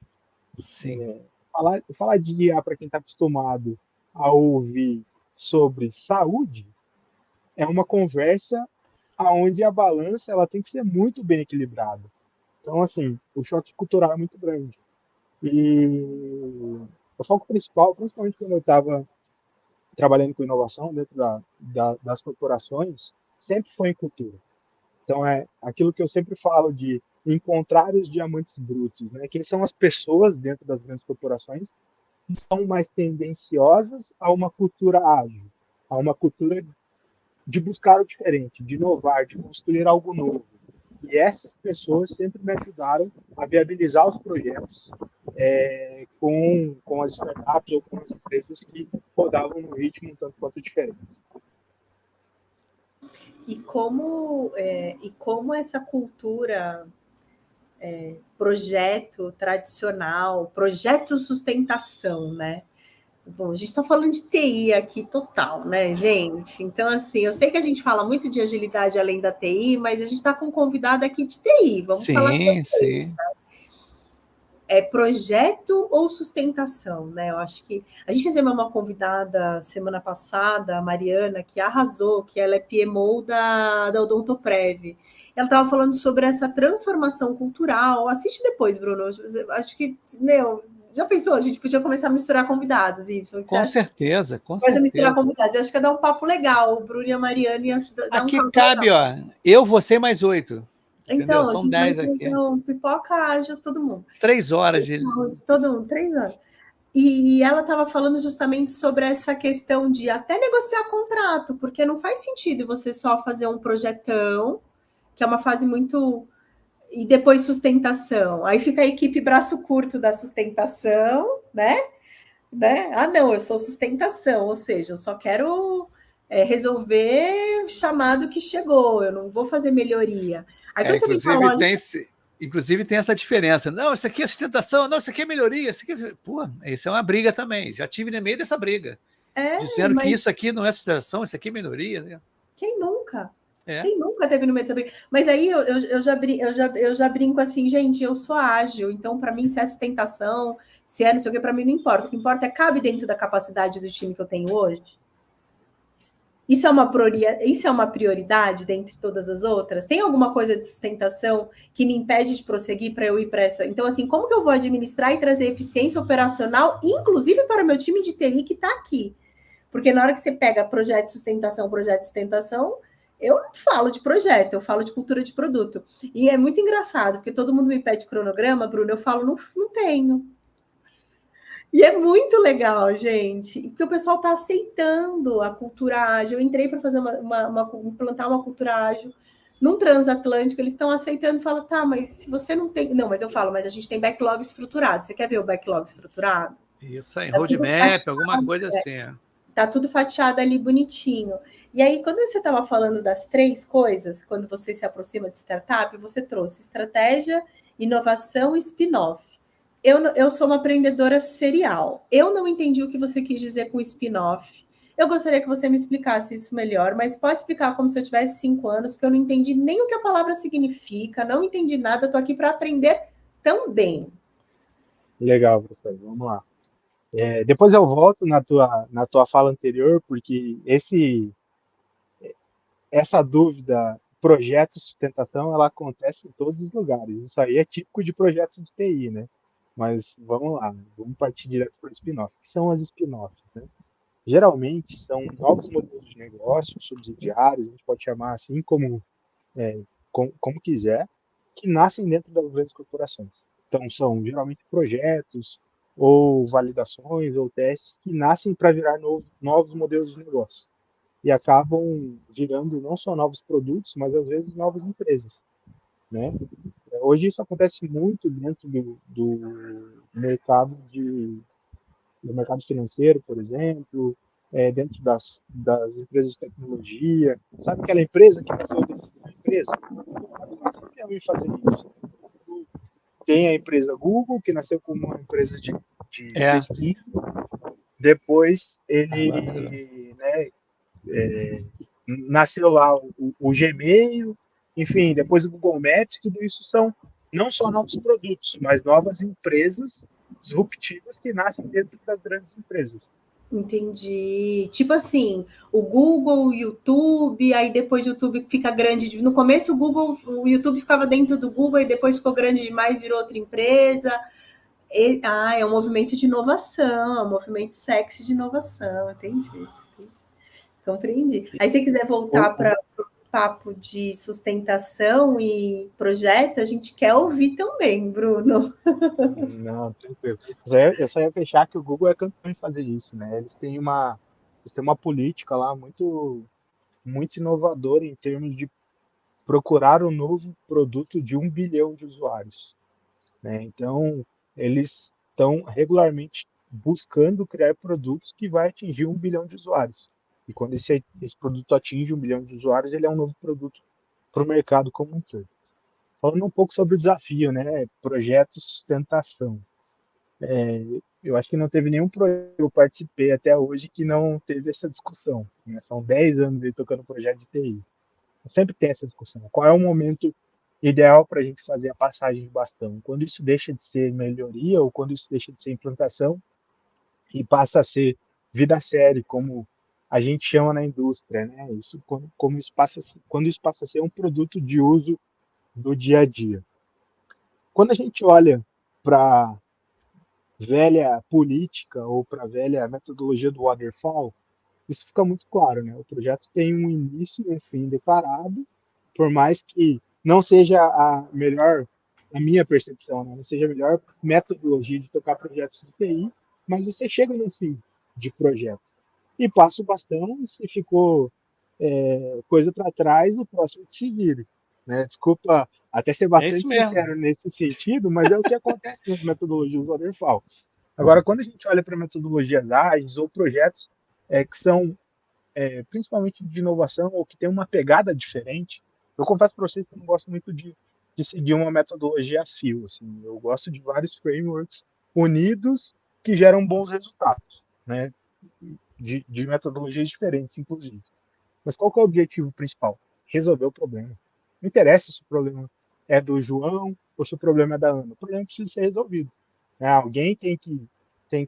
Sim. Falar de IA para quem está acostumado a ouvir sobre saúde é uma conversa onde a balança ela tem que ser muito bem equilibrada. Então, assim, o choque cultural é muito grande. E o foco principal, principalmente quando eu estava trabalhando com inovação dentro das corporações, sempre foi em cultura. Então, é aquilo que eu sempre falo de encontrar os diamantes brutos, né? Quem são as pessoas dentro das grandes corporações que são mais tendenciosas a uma cultura ágil, a uma cultura de buscar o diferente, de inovar, de construir algo novo. E essas pessoas sempre me ajudaram a viabilizar os projetos com as startups ou com as empresas que rodavam no ritmo um tanto quanto diferentes. E como essa cultura, projeto tradicional, projeto sustentação, né? Bom, a gente está falando de TI aqui total, né, gente? Então, assim, eu sei que a gente fala muito de agilidade além da TI, mas a gente está com um convidado aqui de TI. Vamos falar com você. Sim. É projeto ou sustentação, né? Eu acho que a gente recebeu uma convidada semana passada, a Mariana, que arrasou, que ela é PMO da Odontoprev. Ela estava falando sobre essa transformação cultural. Assiste depois, Bruno. Acho que, Já pensou? A gente podia começar a misturar convidados, Y. Com certeza, com Começa a misturar certeza. convidados. Eu acho que ia dar um papo legal. O Bruno e a Mariana iam dar um Aqui papo cabe, legal. ó, eu, você mais 8. Entendeu? Então, a São gente vai 10 aqui. fazer um pipoca ágil, todo mundo. 3 horas de. Todo mundo, 3 anos. E ela estava falando justamente sobre essa questão de até negociar contrato, porque não faz sentido você só fazer um projetão, que é uma fase muito. E depois sustentação. Aí fica a equipe braço curto da sustentação, né? Ah, não, eu sou sustentação, ou seja, eu só quero resolver o chamado que chegou, eu não vou fazer melhoria. Aí quando você vem falar, inclusive tem essa diferença. Não, isso aqui é sustentação, não, isso aqui é melhoria. Isso aqui Pô, isso é uma briga também. Já tive no meio dessa briga. Dizendo que isso aqui não é sustentação, isso aqui é melhoria. Né? Quem nunca? Quem nunca teve no meio dessa briga? Mas aí eu já brinco assim, gente, eu sou ágil, então para mim se é sustentação, se é não sei o que, para mim não importa. O que importa é cabe dentro da capacidade do time que eu tenho hoje. Isso é uma prioridade dentre todas as outras? Tem alguma coisa de sustentação que me impede de prosseguir para eu ir para essa? Então, assim, como que eu vou administrar e trazer eficiência operacional, inclusive para o meu time de TI que está aqui? Porque na hora que você pega projeto de sustentação, eu não falo de projeto, eu falo de cultura de produto. E é muito engraçado, porque todo mundo me pede cronograma, Bruno, eu falo, não tenho. E é muito legal, gente, porque o pessoal está aceitando a cultura ágil. Eu entrei para fazer implantar uma cultura ágil num transatlântico, eles estão aceitando e falam, tá, mas se você não tem. Não, mas eu falo, mas a gente tem backlog estruturado. Você quer ver o backlog estruturado? Isso aí, roadmap, alguma coisa assim. Tá tudo fatiado ali bonitinho. E aí, quando você estava falando das 3 coisas, quando você se aproxima de startup, você trouxe estratégia, inovação e spin-off. Eu sou uma empreendedora serial. Eu não entendi o que você quis dizer com spin-off. Eu gostaria que você me explicasse isso melhor, mas pode explicar como se eu tivesse 5 anos, porque eu não entendi nem o que a palavra significa, não entendi nada, estou aqui para aprender também. Legal, professor. Vamos lá. Depois eu volto na tua fala anterior, porque essa dúvida, projeto sustentação, ela acontece em todos os lugares. Isso aí é típico de projetos de TI, né? Mas vamos lá, vamos partir direto para o spin-off. O que são as spin-offs, né? Geralmente são novos modelos de negócio, subsidiários, a gente pode chamar assim como quiser, que nascem dentro das grandes corporações. Então, são geralmente projetos ou validações ou testes que nascem para virar novos modelos de negócio e acabam virando não só novos produtos, mas às vezes novas empresas, né? Hoje isso acontece muito dentro do mercado do mercado financeiro, por exemplo, dentro das empresas de tecnologia. Sabe aquela empresa que nasceu dentro de uma empresa? Quem eu fazer isso? Tem a empresa Google, que nasceu como uma empresa de pesquisa. Depois ele nasceu lá o Gmail, enfim, depois o Google Maps, tudo isso são não só novos produtos, mas novas empresas disruptivas que nascem dentro das grandes empresas. Entendi. Tipo assim, o Google, o YouTube, aí depois o YouTube fica grande. No começo o YouTube ficava dentro do Google e depois ficou grande demais, virou outra empresa. É um movimento de inovação, é um movimento sexy de inovação, entendi. Compreendi. Aí se você quiser voltar para o papo de sustentação e projeto, a gente quer ouvir também, Bruno. Não, tranquilo. Eu só ia fechar que o Google é campeão em fazer isso, né? Eles têm uma política lá muito, muito inovadora em termos de procurar um novo produto de 1 bilhão de usuários, né? Então, eles estão regularmente buscando criar produtos que vai atingir 1 bilhão de usuários. E quando esse produto atinge 1 bilhão de usuários, ele é um novo produto para o mercado como um todo. Falando um pouco sobre o desafio, né? Projeto sustentação. Eu acho que não teve nenhum projeto que eu participei até hoje que não teve essa discussão, né? São 10 anos aí tocando projeto de TI. Sempre tem essa discussão. Qual é o momento ideal para a gente fazer a passagem de bastão? Quando isso deixa de ser melhoria ou quando isso deixa de ser implantação e passa a ser vida séria, como a gente chama na indústria, né? Quando isso passa a ser um produto de uso do dia a dia. Quando a gente olha para velha política ou para a velha metodologia do waterfall, isso fica muito claro, né? O projeto tem um início e um fim declarado, por mais que não seja a melhor, a minha percepção, né? Não seja a melhor metodologia de tocar projetos de TI, mas você chega no fim de projeto e passa o bastão e se ficou coisa para trás, o próximo que se vire, né? Desculpa até ser É isso bastante mesmo. sincero nesse sentido, mas é o que acontece nas metodologias do waterfall. Agora, quando a gente olha para metodologias ágeis ou projetos que são principalmente de inovação ou que tem uma pegada diferente, eu confesso para vocês que eu não gosto muito de seguir uma metodologia a fio. Assim, eu gosto de vários frameworks unidos que geram bons resultados, né? De metodologias diferentes, inclusive. Mas qual que é o objetivo principal? Resolver o problema. Não interessa se o problema é do João ou se o problema é da Ana. O problema precisa ser resolvido. Né? Alguém tem que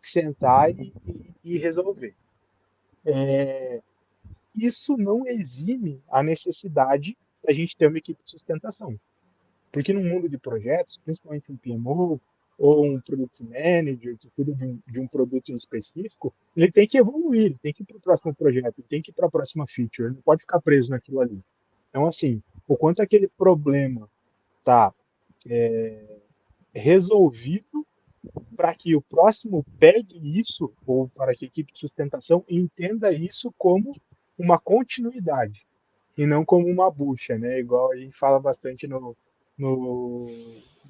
sentar e resolver. Isso não exime a necessidade da gente ter uma equipe de sustentação. Porque no mundo de projetos, principalmente um PMO ou um Product Manager que cuida de um produto em específico, ele tem que evoluir, ele tem que ir para o próximo projeto, ele tem que ir para a próxima feature, ele não pode ficar preso naquilo ali. Então, assim, o quanto aquele problema está resolvido para que o próximo pegue isso, ou para que a equipe de sustentação entenda isso como uma continuidade e não como uma bucha, né? Igual a gente fala bastante no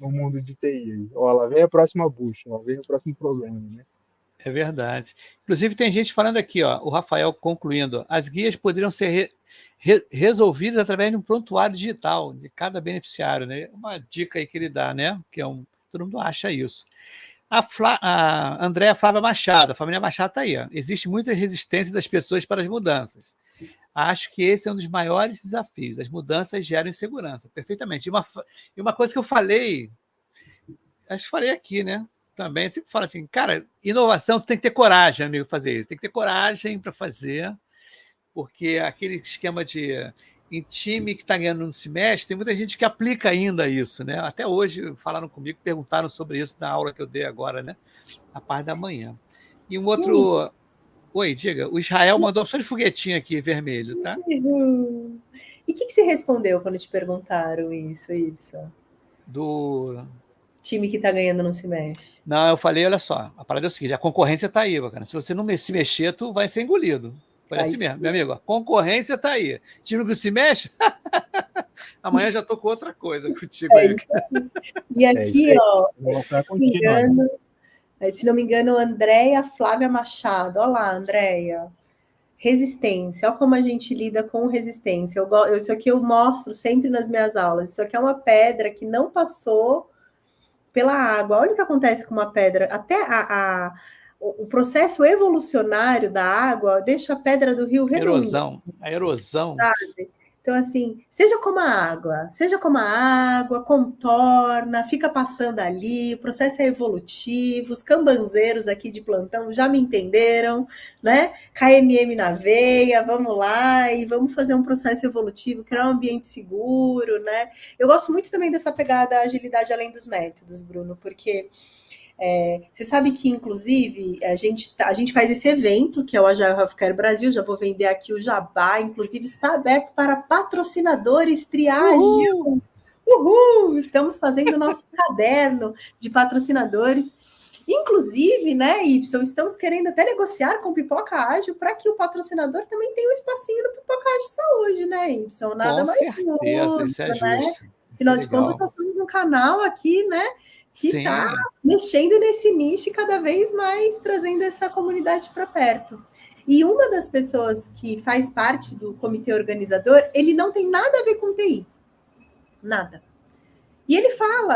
mundo de TI. Ó, lá vem a próxima bucha, lá vem o próximo problema, né? É verdade. Inclusive, tem gente falando aqui, ó, o Rafael concluindo, as guias poderiam ser resolvidas através de um prontuário digital de cada beneficiário, né? Uma dica aí que ele dá, né? Todo mundo acha isso. A Andréa Flávia Machado, a família Machado está aí. Ó. Existe muita resistência das pessoas para as mudanças. Acho que esse é um dos maiores desafios. As mudanças geram insegurança. Perfeitamente. E uma coisa que eu falei, acho que falei aqui, né? Também, eu sempre falo assim, cara, inovação, tu tem que ter coragem, amigo, fazer isso. Tem que ter coragem para fazer, porque aquele esquema de em time que está ganhando no semestre, tem muita gente que aplica ainda isso, né? Até hoje falaram comigo, perguntaram sobre isso na aula que eu dei agora, né? A parte da manhã. E um outro. Oi, diga. O Israel mandou só de foguetinho aqui, vermelho, tá? Uhum. E o que você respondeu quando te perguntaram isso, Y? Do. Time que está ganhando não se mexe. Não, eu falei, olha só, a parada é o seguinte, a concorrência está aí, bacana. Se você não se mexer, tu vai ser engolido. Foi assim mesmo, meu amigo. A concorrência está aí. Time que se mexe, amanhã já tô com outra coisa contigo aí. E aqui, ó, se não me engano, Andréia Flávia Machado. Olha lá, Andréia. Resistência. Olha como a gente lida com resistência. Isso aqui eu mostro sempre nas minhas aulas. Isso aqui é uma pedra que não passou pela água. Olha o que acontece com uma pedra. Até o processo evolucionário da água deixa a pedra do rio redondinha. A erosão. Sabe? Então, assim, seja como a água, contorna, fica passando ali, o processo é evolutivo, os cambanzeiros aqui de plantão já me entenderam, né? KMM na veia, vamos lá e vamos fazer um processo evolutivo, criar um ambiente seguro, né? Eu gosto muito também dessa pegada agilidade além dos métodos, Bruno, porque você sabe que, inclusive, a gente faz esse evento, que é o Agile Healthcare Brasil, já vou vender aqui o jabá, inclusive está aberto para patrocinadores Triage. Uhul! Estamos fazendo o nosso caderno de patrocinadores. Inclusive, né, Y, estamos querendo até negociar com o Pipoca Ágil para que o patrocinador também tenha um espacinho no Pipoca Ágil Saúde, né, Y? Nada com mais certeza, isso é né? justo. Afinal de contas, nós somos um canal aqui, né, que está mexendo nesse nicho cada vez mais, trazendo essa comunidade para perto. E uma das pessoas que faz parte do comitê organizador, ele não tem nada a ver com TI. Nada. E ele fala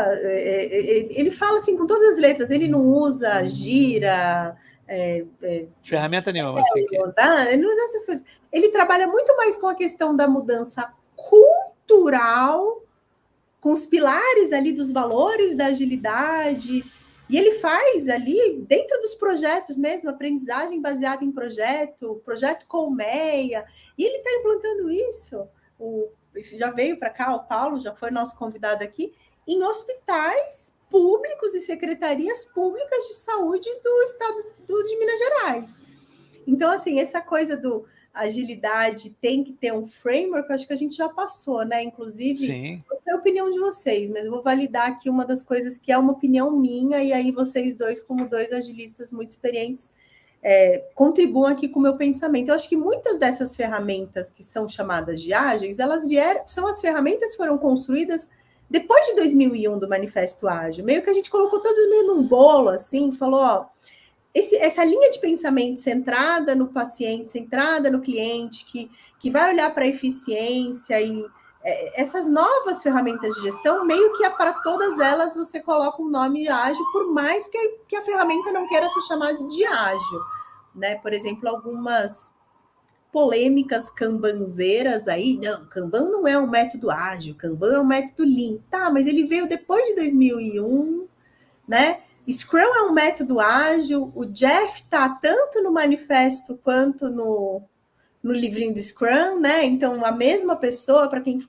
assim, com todas as letras, ele não usa gira, ferramenta nenhuma. Assim ele não usa essas coisas. Ele trabalha muito mais com a questão da mudança cultural, com os pilares ali dos valores da agilidade, e ele faz ali, dentro dos projetos mesmo, aprendizagem baseada em projeto colmeia, e ele está implantando isso, já veio para cá, o Paulo já foi nosso convidado aqui, em hospitais públicos e secretarias públicas de saúde do estado de Minas Gerais. Então, assim, essa coisa do agilidade tem que ter um framework, acho que a gente já passou, né? Inclusive, Sim. é a opinião de vocês, mas eu vou validar aqui uma das coisas que é uma opinião minha, e aí vocês dois, como dois agilistas muito experientes, contribuam aqui com o meu pensamento. Eu acho que muitas dessas ferramentas que são chamadas de ágeis, elas são as ferramentas que foram construídas depois de 2001 do Manifesto Ágil. Meio que a gente colocou todo mundo num bolo, assim, falou, ó, essa linha de pensamento centrada no paciente, centrada no cliente, que vai olhar para a eficiência e essas novas ferramentas de gestão, meio que para todas elas você coloca um nome ágil, por mais que a ferramenta não queira se chamar de ágil, né? Por exemplo, algumas polêmicas kanbanzeiras aí, não, Kanban não é um método ágil, Kanban é um método Lean. Tá, mas ele veio depois de 2001, né? Scrum é um método ágil, o Jeff tá tanto no manifesto quanto no livrinho do Scrum, né? Então, a mesma pessoa, para quem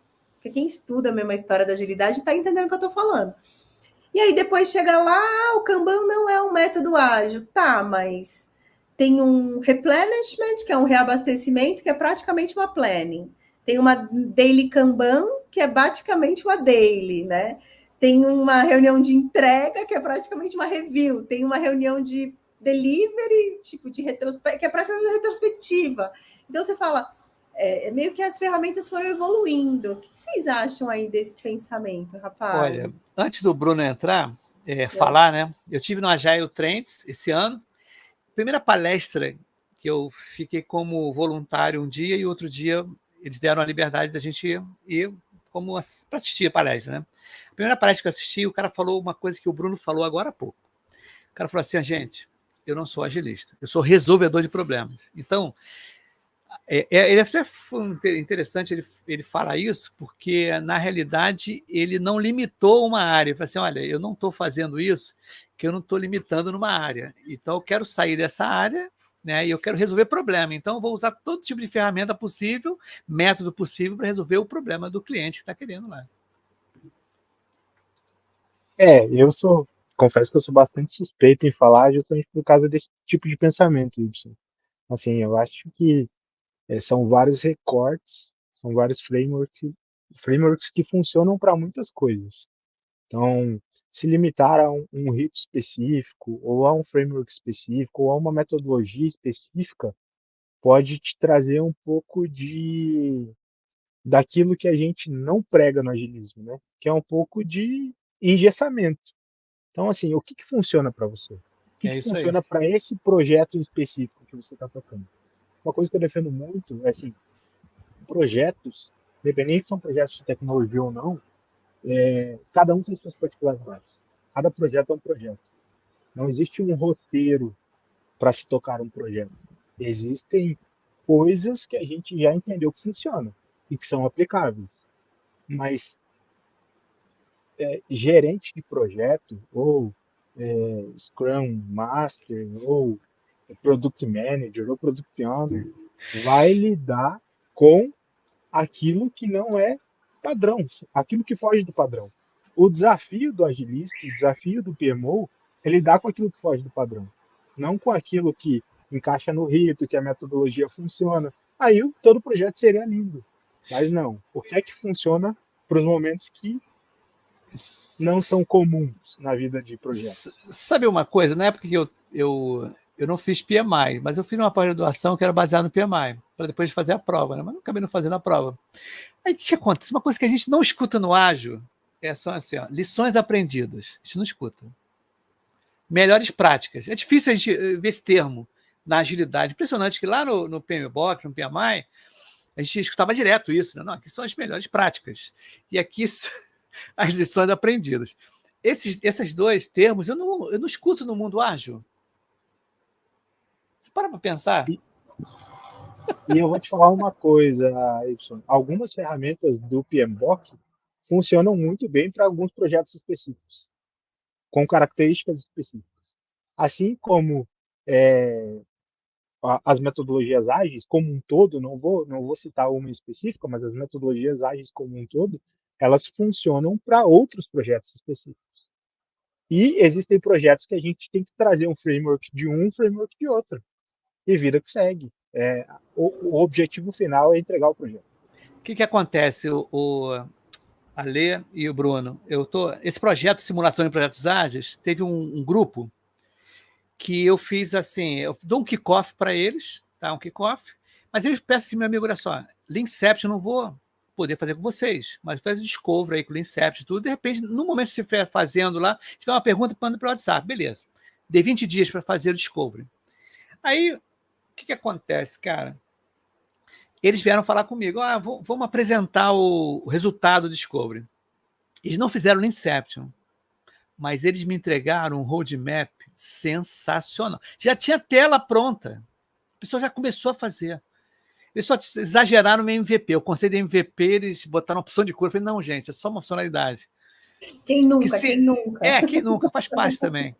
estuda a mesma história da agilidade, está entendendo o que eu estou falando. E aí, depois chega lá, o Kanban não é um método ágil. Tá, mas tem um replenishment, que é um reabastecimento, que é praticamente uma planning. Tem uma daily Kanban, que é praticamente uma daily, né? Tem uma reunião de entrega, que é praticamente uma review. Tem uma reunião de delivery, tipo de retrospectiva, que é praticamente uma retrospectiva. Então, você fala, meio que as ferramentas foram evoluindo. O que vocês acham aí desse pensamento, rapaz? Olha, antes do Bruno entrar, falar, né? Eu tive no Agile Trends esse ano. Primeira palestra que eu fiquei como voluntário um dia e outro dia eles deram a liberdade da gente ir como para assistir a palestra, né? A primeira palestra que eu assisti, o cara falou uma coisa que o Bruno falou agora há pouco. O cara falou assim, gente, eu não sou agilista, eu sou resolvedor de problemas. Então, ele até foi interessante ele falar isso, porque, na realidade, ele não limitou uma área. Ele falou assim, olha, eu não estou fazendo isso, que eu não estou limitando numa área. Então, eu quero sair dessa área, né, e eu quero resolver problema. Então, eu vou usar todo tipo de ferramenta possível, método possível, para resolver o problema do cliente que está querendo lá. Confesso que eu sou bastante suspeito em falar justamente por causa desse tipo de pensamento, Ibsen. Assim, eu acho que são vários recortes, são vários frameworks que funcionam para muitas coisas. Então, se limitar a um rito específico, ou a um framework específico, ou a uma metodologia específica, pode te trazer um pouco daquilo que a gente não prega no agilismo, né? Que é um pouco de engessamento. Então, assim, o que funciona para você? O É que isso aí. funciona para esse projeto em específico que você está tocando? Uma coisa que eu defendo muito é assim, projetos, independente se são projetos de tecnologia ou não, cada um tem suas particularidades. Cada projeto é um projeto. Não existe um roteiro para se tocar um projeto. Existem coisas que a gente já entendeu que funcionam e que são aplicáveis. Mas gerente de projeto, ou Scrum Master, ou Product Manager, ou Product Owner, vai lidar com aquilo que não é padrão, aquilo que foge do padrão. O desafio do agilista, o desafio do PMO, é lidar com aquilo que foge do padrão, não com aquilo que encaixa no rito, que a metodologia funciona. Aí todo o projeto seria lindo. Mas não. O que é que funciona para os momentos que não são comuns na vida de projetos? Sabe uma coisa? Na época que eu não fiz PMI, mas eu fiz uma pós-graduação que era baseada no PMI, para depois fazer a prova, né? Mas não acabei não fazendo a prova. Aí o que acontece? Uma coisa que a gente não escuta no ágil são assim, ó, lições aprendidas. A gente não escuta. Melhores práticas. É difícil a gente ver esse termo na agilidade. Impressionante que lá no PMBOK, no PMI, a gente escutava direto isso, né? Não, aqui são as melhores práticas. E aqui as lições aprendidas. Esses dois termos eu não escuto no mundo ágil. Você para pensar? E eu vou te falar uma coisa, Edson. Algumas ferramentas do PMBOK funcionam muito bem para alguns projetos específicos, com características específicas. Assim como as metodologias ágeis como um todo, não vou citar uma específica, mas as metodologias ágeis como um todo, elas funcionam para outros projetos específicos. E existem projetos que a gente tem que trazer um framework de outro. E vida que segue. O objetivo final é entregar o projeto. O que acontece, o Alê e o Bruno? Esse projeto, Simulação de Projetos Ágeis, teve um grupo que eu fiz assim, eu dou um kickoff para eles, tá? Um kickoff, mas eles peçam assim, meu amigo, olha só, Leanception eu não vou poder fazer com vocês, mas faz o Discovery aí com o Leanception e tudo, de repente, no momento que você estiver fazendo lá, se tiver uma pergunta, manda para o WhatsApp, beleza. Dei 20 dias para fazer o Discovery. Aí, o que acontece, cara? Eles vieram falar comigo, vamos apresentar o resultado do Discovery. Eles não fizeram o Inception, mas eles me entregaram um roadmap sensacional. Já tinha tela pronta. A pessoa já começou a fazer. Eles só exageraram no MVP. O conceito de MVP, eles botaram opção de cor. Eu falei, não, gente, é só uma funcionalidade. Quem nunca? Quem nunca? Quem nunca, faz parte também.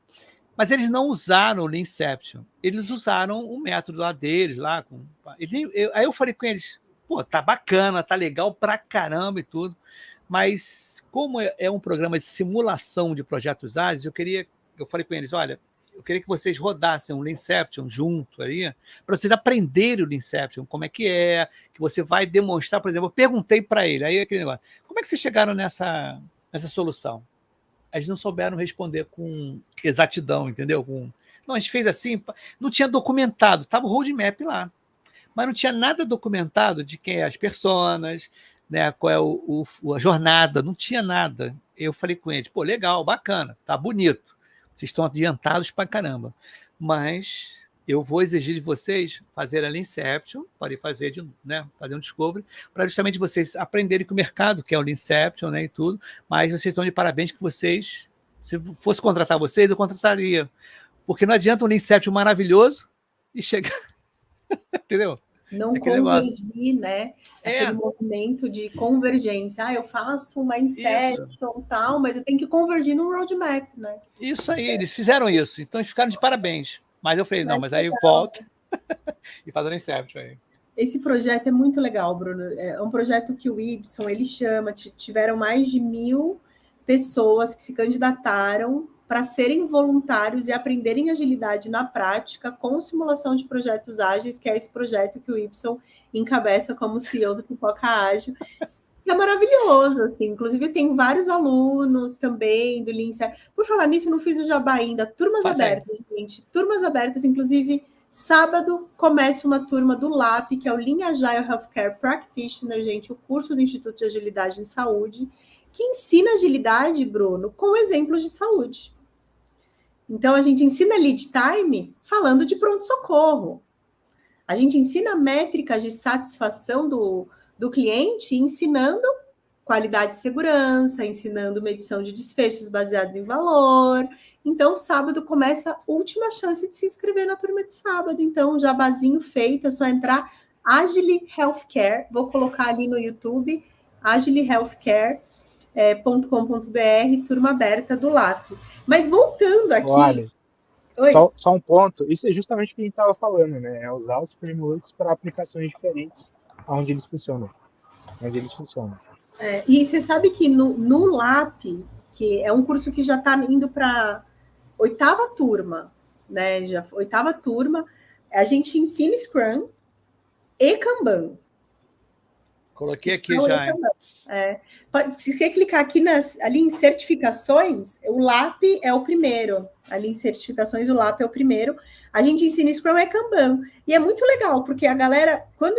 Mas eles não usaram o Leanception. Eles usaram o método lá deles. Aí eu falei com eles, pô, tá bacana, tá legal pra caramba e tudo, mas como é um programa de simulação de projetos ágeis, eu falei com eles, olha, eu queria que vocês rodassem um Leanception junto aí, para vocês aprenderem o Leanception, como é, que você vai demonstrar, por exemplo, eu perguntei para ele, aí aquele negócio, como é que vocês chegaram nessa solução? Eles não souberam responder com exatidão, entendeu? Não, a gente fez assim, não tinha documentado, estava o roadmap lá, mas não tinha nada documentado de quem é as personas, né, qual é a jornada, não tinha nada. Eu falei com eles, pô, legal, bacana, tá bonito, vocês estão adiantados pra caramba, mas eu vou exigir de vocês fazer a Leanception, podem fazer, fazer um Discovery, para justamente vocês aprenderem com o mercado, que é o Leanception, né, e tudo, mas vocês estão de parabéns que vocês, se fosse contratar vocês, eu contrataria, porque não adianta um Leanception maravilhoso e chegar, entendeu? Não convergir, né? Aquele movimento de convergência. Eu faço uma Inception e tal, mas eu tenho que convergir num roadmap, né? Isso aí, eles fizeram isso. Então, eles ficaram de parabéns. Mas eu falei, não, mas aí volta e faz o Inception aí. Esse projeto é muito legal, Bruno. É um projeto que o Ibson, ele chama, tiveram mais de 1.000 pessoas que se candidataram para serem voluntários e aprenderem agilidade na prática com simulação de projetos ágeis, que é esse projeto que o Ibson encabeça como CEO do Pipoca Ágil. É maravilhoso, assim. Inclusive, tem vários alunos também do Lean. Por falar nisso, não fiz o jabá ainda. Turmas abertas, gente. Turmas abertas, inclusive, sábado começa uma turma do LAP, que é o Lean Agile Healthcare Practitioner, gente, o curso do Instituto de Agilidade em Saúde, que ensina agilidade, Bruno, com exemplos de saúde. Então, a gente ensina lead time falando de pronto-socorro. A gente ensina métricas de satisfação do cliente ensinando qualidade e segurança, ensinando medição de desfechos baseados em valor. Então, sábado começa a última chance de se inscrever na turma de sábado. Então, jabazinho feito, é só entrar Agile Healthcare. Vou colocar ali no YouTube, agilehealthcare.com.br, turma aberta do LAP. Mas voltando aqui... Olha, só um ponto. Isso é justamente o que a gente estava falando, né? É usar os frameworks para aplicações diferentes onde eles funcionam. E você sabe que no LAP, que é um curso que já está indo para 8ª turma, né? Já 8ª turma, a gente ensina Scrum e Kanban. Coloquei Scrum aqui já. Se você clicar aqui ali em certificações, o LAP é o primeiro. Ali em certificações, o LAP é o primeiro. A gente ensina Scrum e Kanban. E é muito legal, porque a galera, quando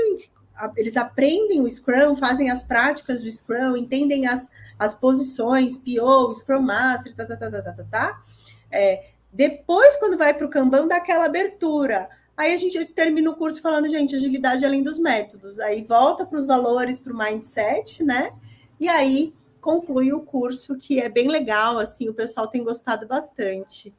eles aprendem o Scrum, fazem as práticas do Scrum, entendem as posições, PO, Scrum Master, depois, quando vai para o Kanban, dá aquela abertura. Aí a gente termina o curso falando, gente, agilidade além dos métodos. Aí volta para os valores, para o mindset, né? E aí conclui o curso, que é bem legal, assim, o pessoal tem gostado bastante.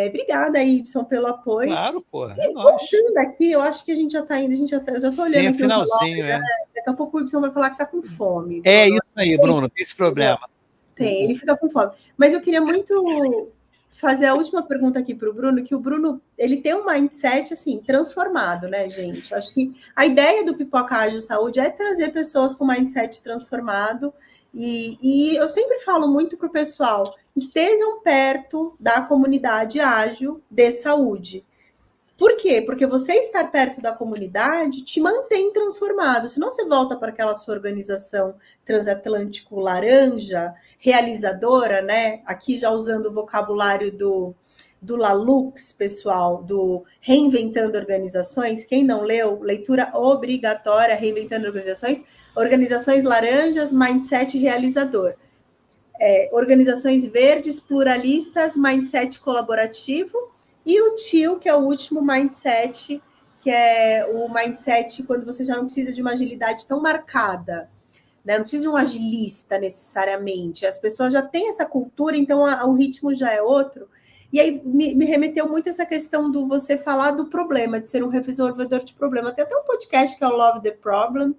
Obrigada, Ibson, pelo apoio. Claro, pô. Voltando aqui, eu acho que a gente já está indo, eu já estou olhando aqui finalzinho, relógio, né? Daqui a pouco o Ibson vai falar que está com fome. É isso aí, Bruno, tem esse problema. Tem, ele fica com fome. Mas eu queria muito fazer a última pergunta aqui para o Bruno, que o Bruno, ele tem um mindset, assim, transformado, né, gente? Acho que a ideia do Pipoca Ágil Saúde é trazer pessoas com mindset transformado, e eu sempre falo muito para o pessoal, estejam perto da comunidade ágil de saúde. Por quê? Porque você estar perto da comunidade te mantém transformado. Senão você volta para aquela sua organização transatlântico laranja, realizadora, né? Aqui já usando o vocabulário do Lalux, pessoal, do Reinventando Organizações. Quem não leu, leitura obrigatória, Reinventando Organizações laranjas, mindset realizador. Organizações verdes, pluralistas, mindset colaborativo. E o TIL, que é o último mindset, que é o mindset quando você já não precisa de uma agilidade tão marcada, né? Não precisa de um agilista necessariamente. As pessoas já têm essa cultura, então o ritmo já é outro. E aí me remeteu muito essa questão do você falar do problema, de ser um resolvedor de problema. Tem até um podcast que é o Love the Problem,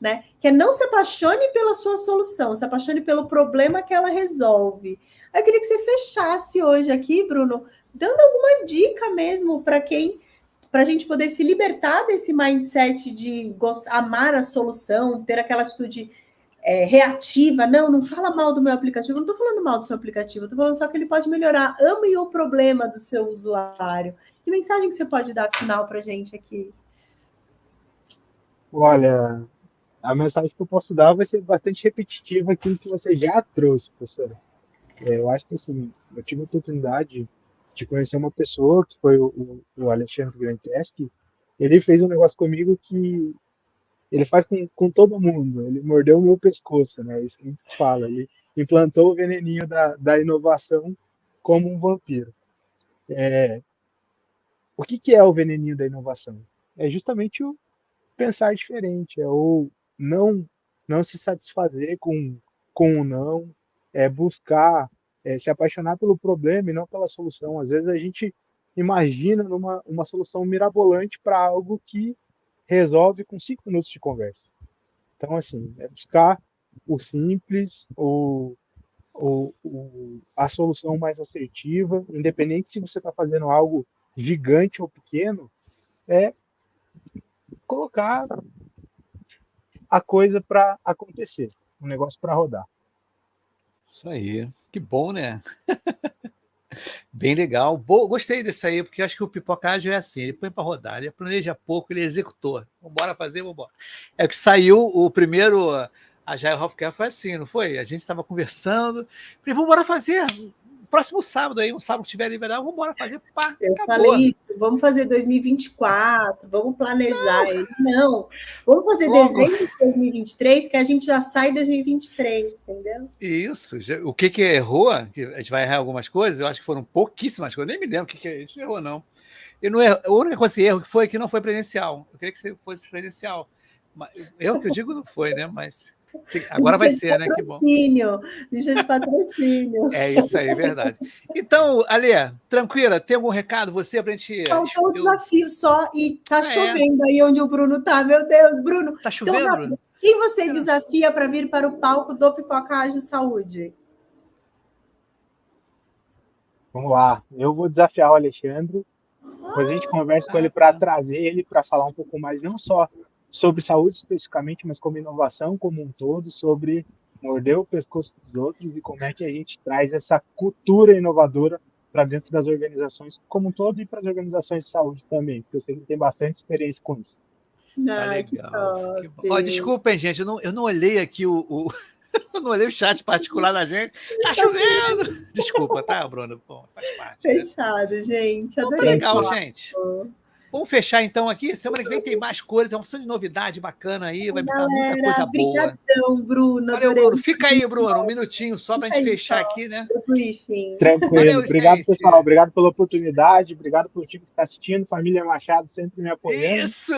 né? Que é não se apaixone pela sua solução, se apaixone pelo problema que ela resolve. Aí eu queria que você fechasse hoje aqui, Bruno, dando alguma dica mesmo para a gente poder se libertar desse mindset de amar a solução, ter aquela atitude reativa. Não fala mal do meu aplicativo, não estou falando mal do seu aplicativo, estou falando só que ele pode melhorar. Ame o problema do seu usuário. Que mensagem que você pode dar final para a gente aqui? Olha, a mensagem que eu posso dar vai ser bastante repetitiva aquilo que você já trouxe, professora. Eu acho que assim, eu tive a oportunidade de conhecer uma pessoa, que foi o Alexandre Granteski. Ele fez um negócio comigo que ele faz com todo mundo. Ele mordeu o meu pescoço, né? Isso que a gente fala. Ele implantou o veneninho da inovação como um vampiro. O que é o veneninho da inovação? É justamente o pensar diferente, é o não se satisfazer com o não, é buscar, se apaixonar pelo problema e não pela solução. Às vezes a gente imagina uma solução mirabolante para algo que resolve com 5 minutos de conversa. Então, assim, é buscar o simples, a solução mais assertiva, independente se você está fazendo algo gigante ou pequeno, é colocar a coisa para acontecer, um negócio para rodar. Isso aí. Que bom, né? Bem legal. Gostei desse aí, porque eu acho que o Pipoca Ágil é assim, ele põe para rodar, ele planeja pouco, ele executou. Vambora fazer, vambora. É que saiu o primeiro Agile Healthcare, foi assim, não foi? A gente estava conversando, falei, vambora fazer, próximo sábado aí, um sábado que tiver liberado, vambora fazer, pá, eu acabou. falei isso, vamos fazer 2024, vamos planejar. Não, vamos fazer dezembro de 2023, que a gente já sai em 2023, entendeu? Isso. O que errou, que a gente vai errar algumas coisas, eu acho que foram pouquíssimas coisas, nem me lembro o que a gente errou, não. Eu não erro, a única coisa que erro foi que não foi presencial. Eu queria que fosse presencial. Eu que eu digo não foi, né? Mas agora vai ser, né? Que bom. Lista de patrocínio. É isso aí, verdade. Então, Ale, tranquila, tem algum recado você para a gente... Faltou um desafio só e tá chovendo aí onde o Bruno tá. Meu Deus, Bruno. Tá chovendo, então, Bruno? Quem você desafia para vir para o palco do Pipoca Ágil Saúde? Vamos lá, eu vou desafiar o Alexandre, depois a gente conversa com ele para trazer ele para falar um pouco mais, não só sobre saúde especificamente, mas como inovação como um todo, sobre morder o pescoço dos outros e como é que a gente traz essa cultura inovadora para dentro das organizações como um todo e para as organizações de saúde também, porque eu sei que tem bastante experiência com isso. Tá legal. Desculpem, gente, eu não olhei aqui eu não olhei o chat particular da gente. Tá chovendo! Desculpa, tá, Bruno? Bom, faz parte. Fechado, né? Gente. Tá legal, gente. Vamos fechar então aqui. Semana que vem tem mais coisa, tem uma opção de novidade bacana aí, vai me dar muita coisa boa. Obrigadão, Bruno. Valeu, Bruno. Fica aí, Bruno, um minutinho só para a gente fechar aqui, né? Tranquilo. Valeu, obrigado, pessoal. Obrigado pela oportunidade, obrigado pelo time que está assistindo. Família Machado sempre me apoiando. Isso!